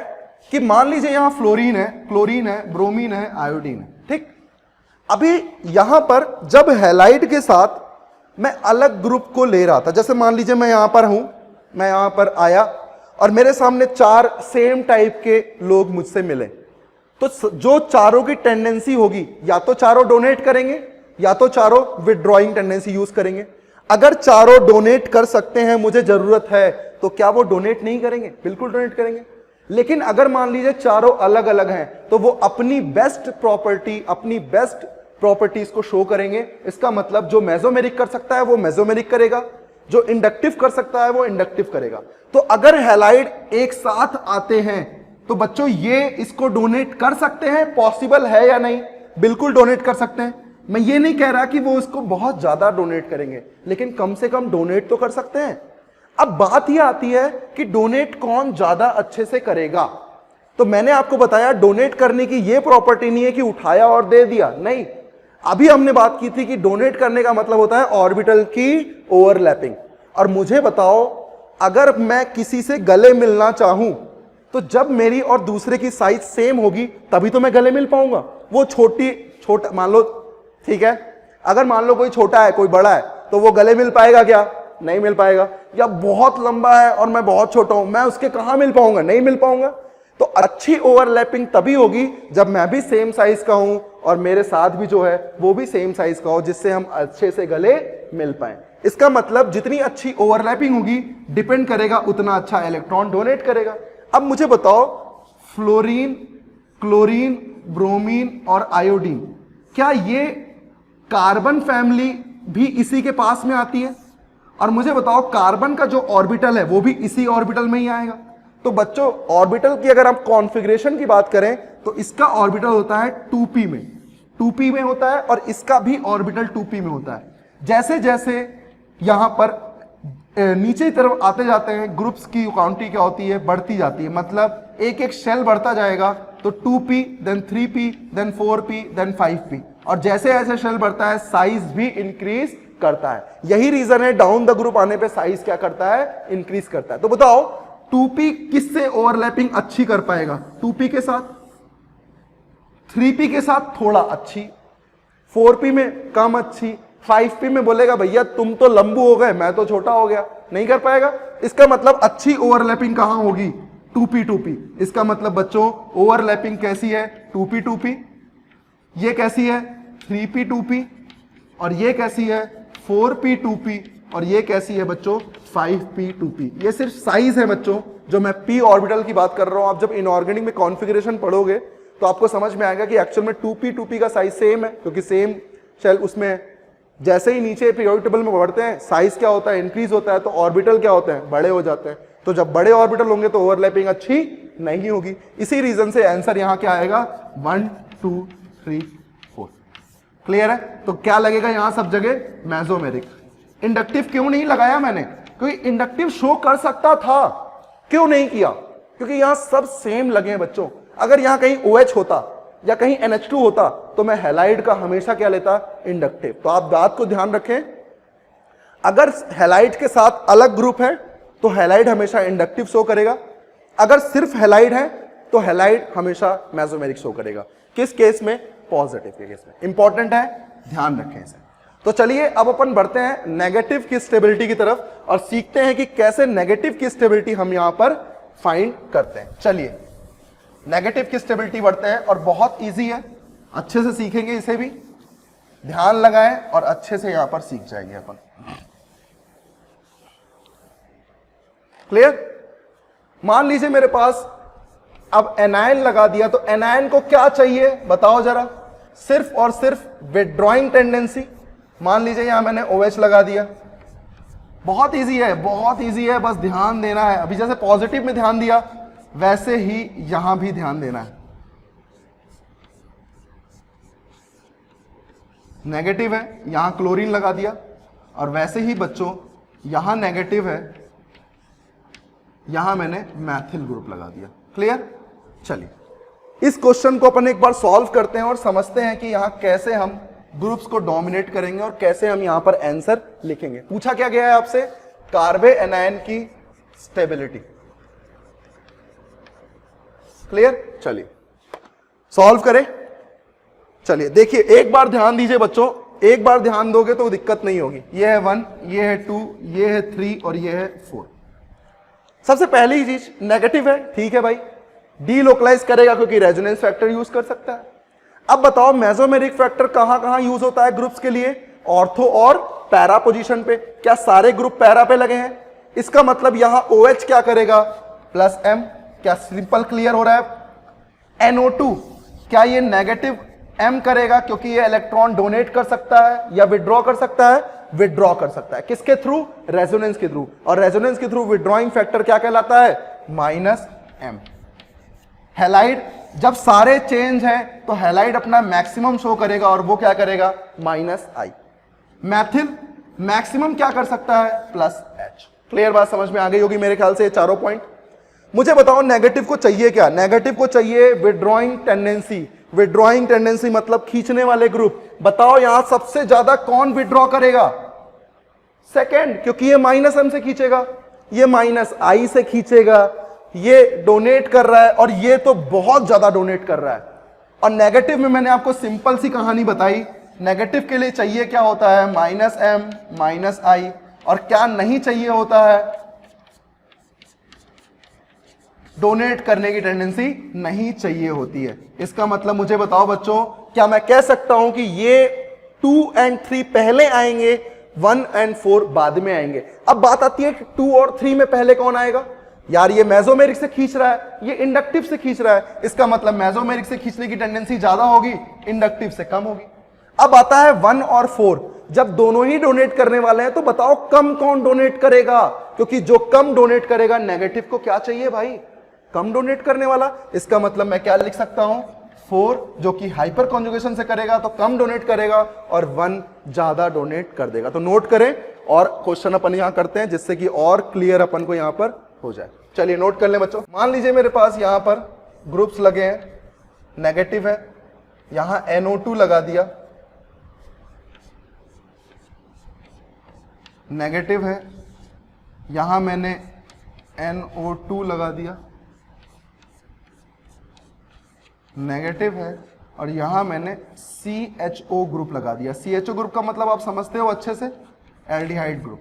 कि मान लीजिए यहां फ्लोरीन है, क्लोरीन है, ब्रोमीन है, आयोडीन है, ठीक। अभी यहां पर जब हैलाइड के साथ मैं अलग ग्रुप को ले रहा था, जैसे मान लीजिए मैं यहां पर हूं, मैं यहां पर आया और मेरे सामने 4 सेम टाइप के लोग मुझसे मिले, तो जो चारों की टेंडेंसी होगी या तो चारों डोनेट करेंगे या तो चारों विदड्रॉइंग टेंडेंसी यूज करेंगे। अगर चारों डोनेट कर सकते हैं, मुझे जरूरत है, तो क्या वो डोनेट नहीं करेंगे, बिल्कुल डोनेट करेंगे। लेकिन अगर मान लीजिए चारों अलग अलग हैं, तो वो अपनी बेस्ट प्रॉपर्टी, अपनी बेस्ट प्रॉपर्टीज को शो करेंगे। इसका मतलब जो मेसोमेरिक कर सकता है वो मेसोमेरिक करेगा, जो इंडक्टिव कर सकता है वो इंडक्टिव करेगा। तो अगर हैलाइड एक साथ आते हैं तो बच्चों ये इसको डोनेट कर सकते हैं, पॉसिबल है या नहीं, बिल्कुल डोनेट कर सकते हैं। मैं ये नहीं कह रहा कि वो इसको बहुत ज्यादा डोनेट करेंगे, लेकिन कम से कम डोनेट तो कर सकते हैं। अब बात यह आती है कि डोनेट कौन ज्यादा अच्छे से करेगा। तो मैंने आपको बताया डोनेट करने की यह प्रॉपर्टी नहीं है कि उठाया और दे दिया, नहीं। अभी हमने बात की थी कि डोनेट करने का मतलब होता है ऑर्बिटल की ओवरलैपिंग। और मुझे बताओ, अगर मैं किसी से गले मिलना चाहूं तो जब मेरी और दूसरे की साइज सेम होगी तभी तो मैं गले मिल पाऊंगा। वो छोटा मान लो, ठीक है, अगर मान लो कोई छोटा है कोई बड़ा है, तो वो गले मिल पाएगा क्या, नहीं मिल पाएगा। या बहुत लंबा है और मैं बहुत छोटा हूं, मैं उसके कहां मिल पाऊंगा, नहीं मिल पाऊंगा। तो अच्छी ओवरलैपिंग तभी होगी जब मैं भी सेम साइज का हूं और मेरे साथ भी जो है वो भी सेम साइज का हो, जिससे हम अच्छे से गले मिल पाए। इसका मतलब जितनी अच्छी ओवरलैपिंग होगी डिपेंड करेगा उतना अच्छा इलेक्ट्रॉन डोनेट करेगा। अब मुझे बताओ, फ्लोरीन, क्लोरीन, ब्रोमीन और आयोडीन, क्या ये कार्बन फैमिली भी इसी के पास में आती है? और मुझे बताओ कार्बन का जो ऑर्बिटल है वो भी इसी ऑर्बिटल में ही आएगा। तो बच्चों ऑर्बिटल की अगर आप कॉन्फ़िगरेशन की बात करें तो इसका ऑर्बिटल होता है 2p में, 2p में होता है, और इसका भी ऑर्बिटल 2p में होता है। जैसे जैसे यहां पर नीचे की तरफ आते जाते हैं, ग्रुप्स की क्वांटिटी क्या होती है, बढ़ती जाती है। मतलब एक एक शेल बढ़ता जाएगा, तो 2p, then 3p, then 4p, then 5p, और जैसे जैसे शेल बढ़ता है साइज भी इंक्रीज करता है। यही रीजन है डाउन द ग्रुप आने पे साइज क्या करता है, इंक्रीज करता है। तो बताओ 2p किससे ओवरलैपिंग अच्छी कर पाएगा, 2p के साथ, 3p के साथ थोड़ा अच्छी, 4p में कम अच्छी, 5p में बोलेगा भैया तुम तो लंबू हो गए, मैं तो छोटा हो गया, नहीं कर पाएगा। इसका मतलब अच्छी ओवरलैपिंग कहां होगी, 2p 2p। इसका मतलब बच्चों ओवरलैपिंग कैसी है, 2p 2p, ये कैसी है 3p 2p, और ये कैसी है 4p 2p, और ये कैसी है बच्चों 5p 2p। ये सिर्फ साइज है बच्चों, जो मैं p ऑर्बिटल की बात कर रहा हूं। आप जब इनऑर्गेनिक में कॉन्फ़िगरेशन पढ़ोगे तो आपको समझ में आएगा कि एक्चुअल में 2p 2p का साइज सेम है, क्योंकि सेम शेल उसमें जैसे ही नीचे पीरियोडिक टेबल में बढ़ते हैं साइज क्या होता है, इंक्रीज होता है, तो ऑर्बिटल क्या होते हैं, बड़े हो जाते हैं। तो जब बड़े ऑर्बिटल होंगे तो ओवरलैपिंग अच्छी नहीं होगी। इसी रीजन से आंसर यहां क्या आएगा 1 2 3 4। क्लियर है? तो क्या लगेगा यहां सब जगह मेसोमेरिक। इंडक्टिव क्यों नहीं लगाया मैंने? क्योंकि इंडक्टिव शो कर सकता था, क्यों नहीं किया? क्योंकि यहां सब सेम लगे हैं बच्चों। अगर यहां कहीं OH होता या कहीं NH2 होता तो मैं हैलाइड का हमेशा क्या लेता? इंडक्टिव। तो आप बात को ध्यान रखें, अगर हैलाइड के साथ अलग ग्रुप है तो हैलाइड हमेशा इंडक्टिव शो करेगा, अगर सिर्फ हैलाइड है तो हैलाइड हमेशा मेसोमेरिक शो करेगा। किस केस में? पॉजिटिव के केस में। इंपॉर्टेंट है, ध्यान रखें इसे। तो चलिए अब अपन बढ़ते हैं नेगेटिव की स्टेबिलिटी की तरफ और सीखते हैं कि कैसे नेगेटिव की स्टेबिलिटी हम यहां पर फाइंड करते हैं। चलिए नेगेटिव की स्टेबिलिटी बढ़ते हैं और बहुत इजी है, अच्छे से सीखेंगे, इसे भी ध्यान लगाएं और अच्छे से यहां पर सीख जाएंगे अपन। क्लियर? मान लीजिए मेरे पास अब एनायन लगा दिया, तो एनायन को क्या चाहिए बताओ जरा? सिर्फ और सिर्फ विथड्रॉइंग टेंडेंसी। मान लीजिए यहां मैंने OH लगा दिया, बहुत इजी है, बहुत इजी है, बस ध्यान देना है। अभी जैसे पॉजिटिव में ध्यान दिया वैसे ही यहां भी ध्यान देना है। नेगेटिव है, यहां क्लोरीन लगा दिया, और वैसे ही बच्चों यहां नेगेटिव है, यहां मैंने मैथिल ग्रुप लगा दिया। क्लियर? चलिए इस क्वेश्चन को अपन एक बार सॉल्व करते हैं और समझते हैं कि यहां कैसे हम ग्रुप्स को डोमिनेट करेंगे और कैसे हम यहां पर आंसर लिखेंगे। पूछा क्या गया है आपसे? कार्बे एनायन की स्टेबिलिटी। क्लियर? चलिए सॉल्व करें। चलिए देखिए, एक बार ध्यान दीजिए बच्चों, एक बार ध्यान दोगे तो दिक्कत नहीं होगी। ये है 1, ये है 2, ये है 3 और ये है 4। सबसे पहली चीज नेगेटिव है, ठीक है भाई, डीलोकलाइज करेगा क्योंकि रेजोनेंस फैक्टर यूज कर सकता है। अब बताओ मेसोमेरिक फैक्टर कहां कहां यूज होता है ग्रुप्स के लिए? ऑर्थो और पैरा पोजीशन पे। क्या सारे ग्रुप पैरा पे लगे हैं? इसका मतलब यहां OH क्या करेगा? +M। क्या सिंपल क्लियर हो रहा है? NO2 क्या ये नेगेटिव M करेगा क्योंकि ये इलेक्ट्रॉन डोनेट कर सकता है या विड्रॉ कर सकता है? विड्रॉ कर सकता है। किसके थ्रू? रेजोनेंस के थ्रू। और रेजोनेंस के थ्रू विड्रॉइंग फैक्टर क्या कहलाता है? -M। हैलाइड जब सारे चेंज हैं तो हैलाइड अपना मैक्सिमम शो करेगा और वो क्या करेगा? -I। मैथिल मैक्सिमम क्या कर सकता है? +H। क्लियर बात समझ में आ गई होगी मेरे ख्याल से, ये चारों पॉइंट। मुझे बताओ नेगेटिव को चाहिए क्या? नेगेटिव को चाहिए विड्रॉइंग टेंडेंसी। विड्रॉइंग टेंडेंसी मतलब खींचने वाले ग्रुप। बताओ यहां सबसे ज्यादा कौन विड्रॉ करेगा? सेकेंड, क्योंकि ये -M से खींचेगा, ये -I से खींचेगा, ये डोनेट कर रहा है और ये तो बहुत ज्यादा डोनेट कर रहा है। और नेगेटिव में मैंने आपको सिंपल सी कहानी बताई, नेगेटिव के लिए चाहिए क्या होता है? -M -I। और क्या नहीं चाहिए होता है? डोनेट करने की टेंडेंसी नहीं चाहिए होती है। इसका मतलब मुझे बताओ बच्चों, क्या मैं कह सकता हूं कि ये 2 और 3 पहले आएंगे, 1 और 4 बाद में आएंगे? अब बात आती है कि 2 और 3 में पहले कौन आएगा? यार ये मेसोमेरिक से खींच रहा है, ये इंडक्टिव से खींच रहा है, इसका मतलब मेसोमेरिक से खींचने की टेंडेंसी ज्यादा होगी, इंडक्टिव से कम होगी। अब आता है 1 और 4, जब दोनों ही डोनेट करने वाले हैं तो बताओ कम कौन डोनेट करेगा? क्योंकि जो कम डोनेट करेगा, नेगेटिव को क्या चाहिए भाई? कम डोनेट करने वाला। इसका मतलब मैं क्या लिख सकता हूं? 4 जो कि हाइपर कॉन्जुगेशन से करेगा तो कम डोनेट करेगा और 1 ज्यादा डोनेट कर देगा। तो नोट करें और क्वेश्चन अपन यहां करते हैं जिससे कि और क्लियर अपन को यहां पर हो जाए। चलिए नोट कर लें बच्चों। मान लीजिए मेरे पास यहां पर ग्रुप्स लगे हैं, नेगेटिव है, यहां NO2 लगा दिया, नेगेटिव है, यहां मैंने NO2 लगा दिया, नेगेटिव है, और यहां मैंने CHO ग्रुप लगा दिया। CHO ग्रुप का मतलब आप समझते हो अच्छे से, एल्डिहाइड ग्रुप।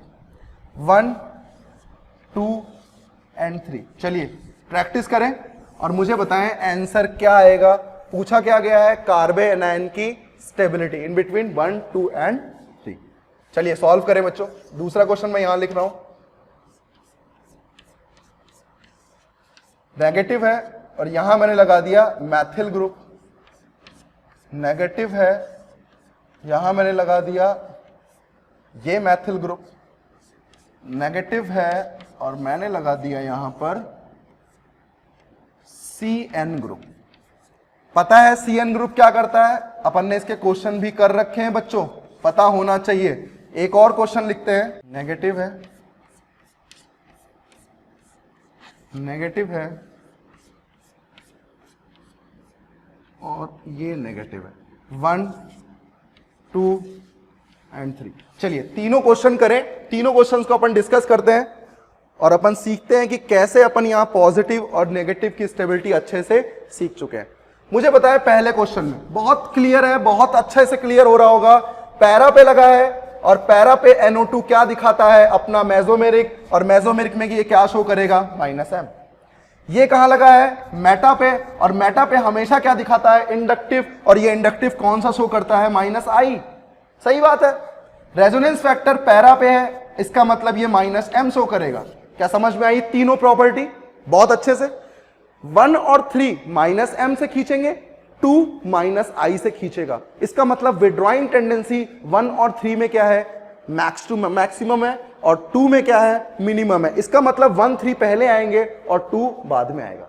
1 2 और 3। चलिए प्रैक्टिस करें और मुझे बताएं आंसर क्या आएगा। पूछा क्या गया है? कार्बे एनायन की स्टेबिलिटी इन बिटवीन 1 2 और 3। चलिए सॉल्व करें बच्चों। दूसरा क्वेश्चन मैं यहां लिख रहा हूं, नेगेटिव है और यहां मैंने लगा दिया मैथिल ग्रुप, नेगेटिव है, यहां मैंने लगा दिया ये मैथिल ग्रुप, नेगेटिव है, और मैंने लगा दिया यहां पर CN ग्रुप। पता है CN ग्रुप क्या करता है? अपन ने इसके क्वेश्चन भी कर रखे हैं बच्चों, पता होना चाहिए। एक और क्वेश्चन लिखते हैं, नेगेटिव है, नेगेटिव है और ये नेगेटिव है, 1 2 एंड 3। चलिए तीनों क्वेश्चन करें, तीनों क्वेश्चंस को अपन डिस्कस करते हैं और अपन सीखते हैं कि कैसे अपन यहां पॉजिटिव और नेगेटिव की स्टेबिलिटी अच्छे से सीख चुके हैं। मुझे बताया पहले क्वेश्चन में बहुत क्लियर है, बहुत अच्छे से क्लियर हो रहा होगा। पैरा पे लगा है और पैरा पे NO2 क्या दिखाता है? अपना मेसोमेरिक, और मेसोमेरिक में ये क्या शो करेगा? -M। ये कहां लगा है? मेटा पे, और मेटा पे हमेशा क्या दिखाता है? इंडक्टिव, और ये इंडक्टिव कौन सा शो करता है? -I। सही बात है। रेजोनेंस फैक्टर पैरा पे है, इसका मतलब ये -M शो करेगा। क्या समझ में आई तीनों प्रॉपर्टी? बहुत अच्छे से। 1 और 3 -M से खींचेंगे, 2 -I से खींचेगा। इसका मतलब विड्रॉइंग टेंडेंसी 1 और 3 में क्या है? मैक्सिमम है, और 2 में क्या है? मिनिमम है। इसका मतलब 1 3 पहले आएंगे और 2 बाद में आएगा।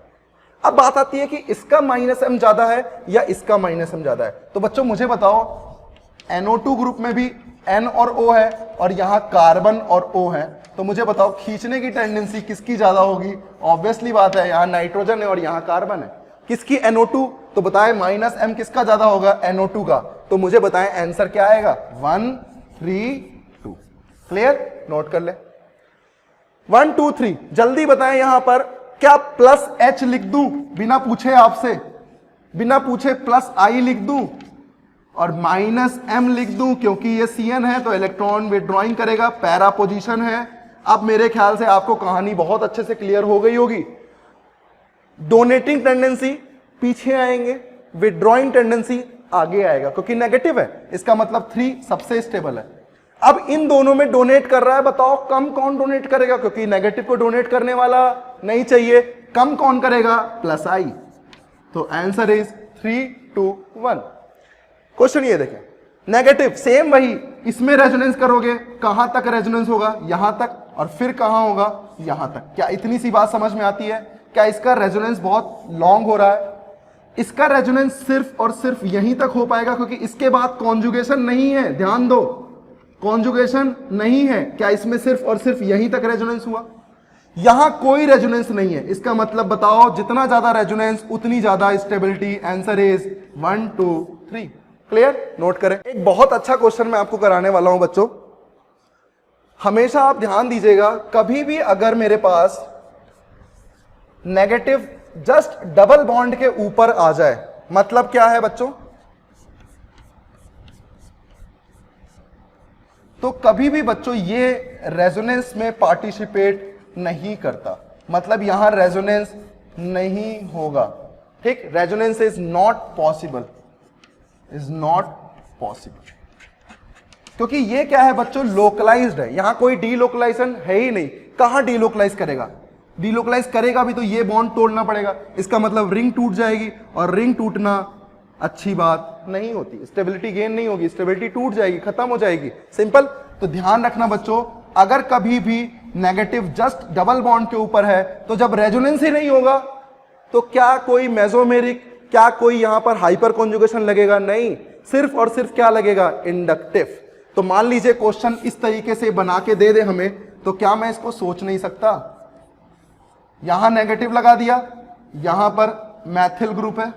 अब बात आती है कि इसका -M ज्यादा है या इसका -M ज्यादा है। तो बच्चों मुझे बताओ, NO2 ग्रुप में भी N और O है और यहां कार्बन और O है, तो मुझे बताओ खींचने की टेंडेंसी किसकी ज्यादा होगी? ऑब्वियसली बात है, यहां नाइट्रोजन है और यहां कार्बन है। किसकी? NO2। तो बताएं -M किसका ज्यादा होगा? NO2 का। तो मुझे बताएं आंसर क्या आएगा? 1 3 2। क्लियर? नोट कर ले। 1 2 3 जल्दी बताएं। यहां पर क्या +H लिख दूं बिना पूछे आपसे? बिना पूछे +I लिख दूं और -M लिख दूं, क्योंकि ये CN है तो इलेक्ट्रॉन विड्रॉइंग करेगा, पैरा पोजीशन है। अब मेरे ख्याल से आपको कहानी बहुत अच्छे से क्लियर हो गई होगी। डोनेटिंग टेंडेंसी पीछे आएंगे, विड्रॉइंग टेंडेंसी आगे आएगा, क्योंकि नेगेटिव है। इसका मतलब 3 सबसे स्टेबल है। अब इन दोनों में डोनेट कर रहा है, बताओ कम कौन डोनेट करेगा? क्योंकि नेगेटिव को डोनेट करने वाला नहीं चाहिए, कम कौन करेगा? +I। तो आंसर इज 3 2 1। क्वेश्चन ये देखें, नेगेटिव सेम वही, इसमें रेजोनेंस करोगे, कहां तक रेजोनेंस होगा? यहां तक, और फिर कहां होगा? यहां तक। क्या इतनी सी बात समझ में आती है? क्या इसका रेजोनेंस बहुत लॉन्ग हो रहा है? इसका रेजोनेंस सिर्फ और सिर्फ यहीं तक हो पाएगा, क्योंकि इसके बाद कॉन्जुगेशन नहीं है। ध्यान दो, कॉन्जुगेशन नहीं है। क्या इसमें सिर्फ और सिर्फ यहीं तक रेजोनेंस हुआ? यहां कोई रेजोनेंस नहीं है। इसका मतलब बताओ, जितना ज्यादा रेजोनेंस उतनी ज्यादा stability. Answer is 1 2 3। Clear? Note करें। एक बहुत अच्छा क्वेश्चन मैं आपको कराने वाला हूं बच्चों, हमेशा आप ध्यान दीजिएगा। कभी भी अगर मेरे पास नेगेटिव जस्ट डबल बॉन्ड के ऊपर आ जाए, मतलब क्या है बच्चों? तो कभी भी बच्चों ये रेजोनेंस में पार्टिसिपेट नहीं करता, मतलब यहां रेजोनेंस नहीं होगा। ठीक? Resonance is not possible, is not possible, क्योंकि ये क्या है बच्चों? लोकलाइज्ड है। यहां कोई डीलोकलाइजेशन है ही नहीं। कहां डीलोकलाइज करेगा? डीलोकलाइज करेगा भी तो ये बॉन्ड तोड़ना पड़ेगा। इसका मतलब रिंग टूट जाएगी, और रिंग टूटना अच्छी बात नहीं होती। स्टेबिलिटी गेन नहीं होगी, स्टेबिलिटी टूट जाएगी, खत्म हो जाएगी। सिंपल। तो ध्यान रखना बच्चों, अगर कभी भी नेगेटिव जस्ट डबल बॉन्ड के ऊपर है, तो जब रेजोनेंस ही नहीं होगा तो क्या कोई मेसोमेरिक, क्या कोई यहां पर हाइपर कॉन्जुगेशन लगेगा? नहीं, सिर्फ और सिर्फ क्या लगेगा? इंडक्टिव। तो मान लीजिए क्वेश्चन इस तरीके से बना के दे दे हमें, तो क्या मैं इसको सोच नहीं सकता? यहां नेगेटिव लगा दिया, यहां पर मैथिल ग्रुप है,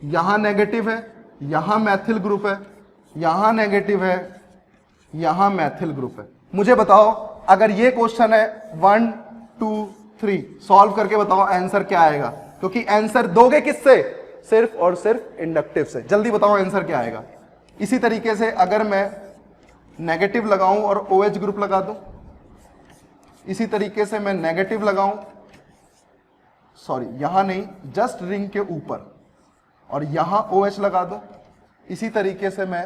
यहां नेगेटिव है, यहां मैथिल ग्रुप है, यहां नेगेटिव है, यहां मैथिल ग्रुप है। मुझे बताओ, अगर ये क्वेश्चन है 1 2 3, सॉल्व करके बताओ आंसर क्या आएगा? क्योंकि आंसर दोगे किससे? सिर्फ और सिर्फ इंडक्टिव से। जल्दी बताओ आंसर क्या आएगा? इसी तरीके से अगर मैं नेगेटिव लगाऊं और OH ग्रुप लगा दूं, इसी तरीके से मैं नेगेटिव लगाऊं, सॉरी यहां नहीं, जस्ट रिंग के ऊपर, और यहां OH लगा दूं, इसी तरीके से मैं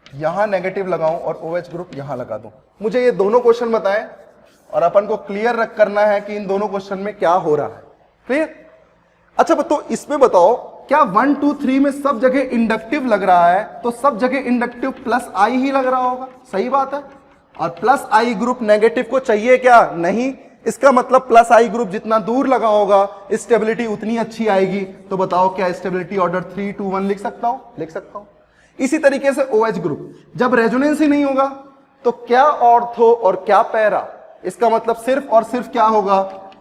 यहां नेगेटिव लगाऊं और OH ग्रुप यहां लगा दूं। मुझे ये दोनों क्वेश्चन बताएं और अपन को क्लियर करना है कि इन दोनों क्वेश्चन में क्या हो रहा है। क्लियर? अच्छा तो इसमें बताओ, क्या 1 2 3 में सब जगह इंडक्टिव लग रहा है, तो सब जगह इंडक्टिव प्लस आई ही लग रहा होगा, सही बात है। और प्लस आई ग्रुप नेगेटिव को चाहिए क्या, नहीं। इसका मतलब प्लस आई ग्रुप जितना दूर लगा होगा स्टेबिलिटी उतनी अच्छी आएगी। तो बताओ क्या स्टेबिलिटी ऑर्डर 3 2 1 लिख सकता हूं, लिख सकता हूं। इसी तरीके से OH ग्रुप जब रेजोनेंस ही नहीं होगा तो क्या ऑर्थो और क्या पैरा, इसका मतलब सिर्फ और सिर्फ क्या होगा,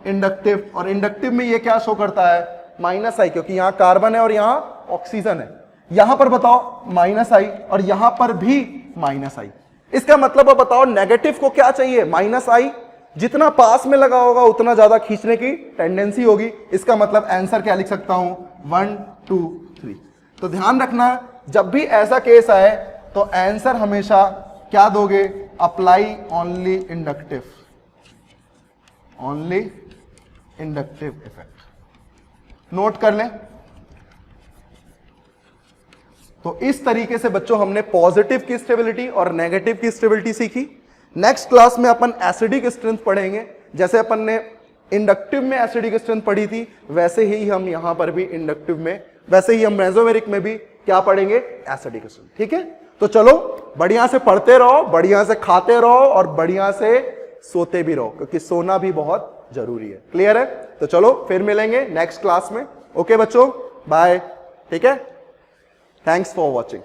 इंडक्टिव। और इंडक्टिव में ये क्या शो करता है, माइनस आई, क्योंकि यहां कार्बन है और यहां ऑक्सीजन है। यहां पर बताओ माइनस आई और यहां पर भी माइनस आई। इसका मतलब अब बताओ नेगेटिव को क्या चाहिए, माइनस आई। जितना पास में लगा होगा उतना ज्यादा खींचने की टेंडेंसी होगी। इसका मतलब आंसर क्या लिख सकता हूं, 1 2 3। तो ध्यान रखना जब भी ऐसा केस आए तो आंसर हमेशा क्या दोगे, apply only inductive, only inductive effect. Note कर लें। तो इस तरीके से बच्चों हमने पॉजिटिव की स्टेबिलिटी और नेगेटिव की स्टेबिलिटी सीखी। नेक्स्ट क्लास में अपन एसिडिक स्ट्रेंथ पढ़ेंगे। जैसे अपन ने इंडक्टिव में एसिडिक स्ट्रेंथ पढ़ी थी, वैसे ही हम यहां पर भी इंडक्टिव में, वैसे ही हम मेसोमेरिक में भी क्या पढ़ेंगे, एसिडिक स्ट्रेंथ। ठीक है, तो चलो बढ़िया से पढ़ते रहो, बढ़िया से खाते रहो और बढ़िया से सोते भी रहो, क्योंकि सोना भी बहुत जरूरी है। क्लियर है? तो चलो फिर मिलेंगे नेक्स्ट क्लास में। ओके बच्चों, बाय। ठीक है, थैंक्स फॉर वॉचिंग।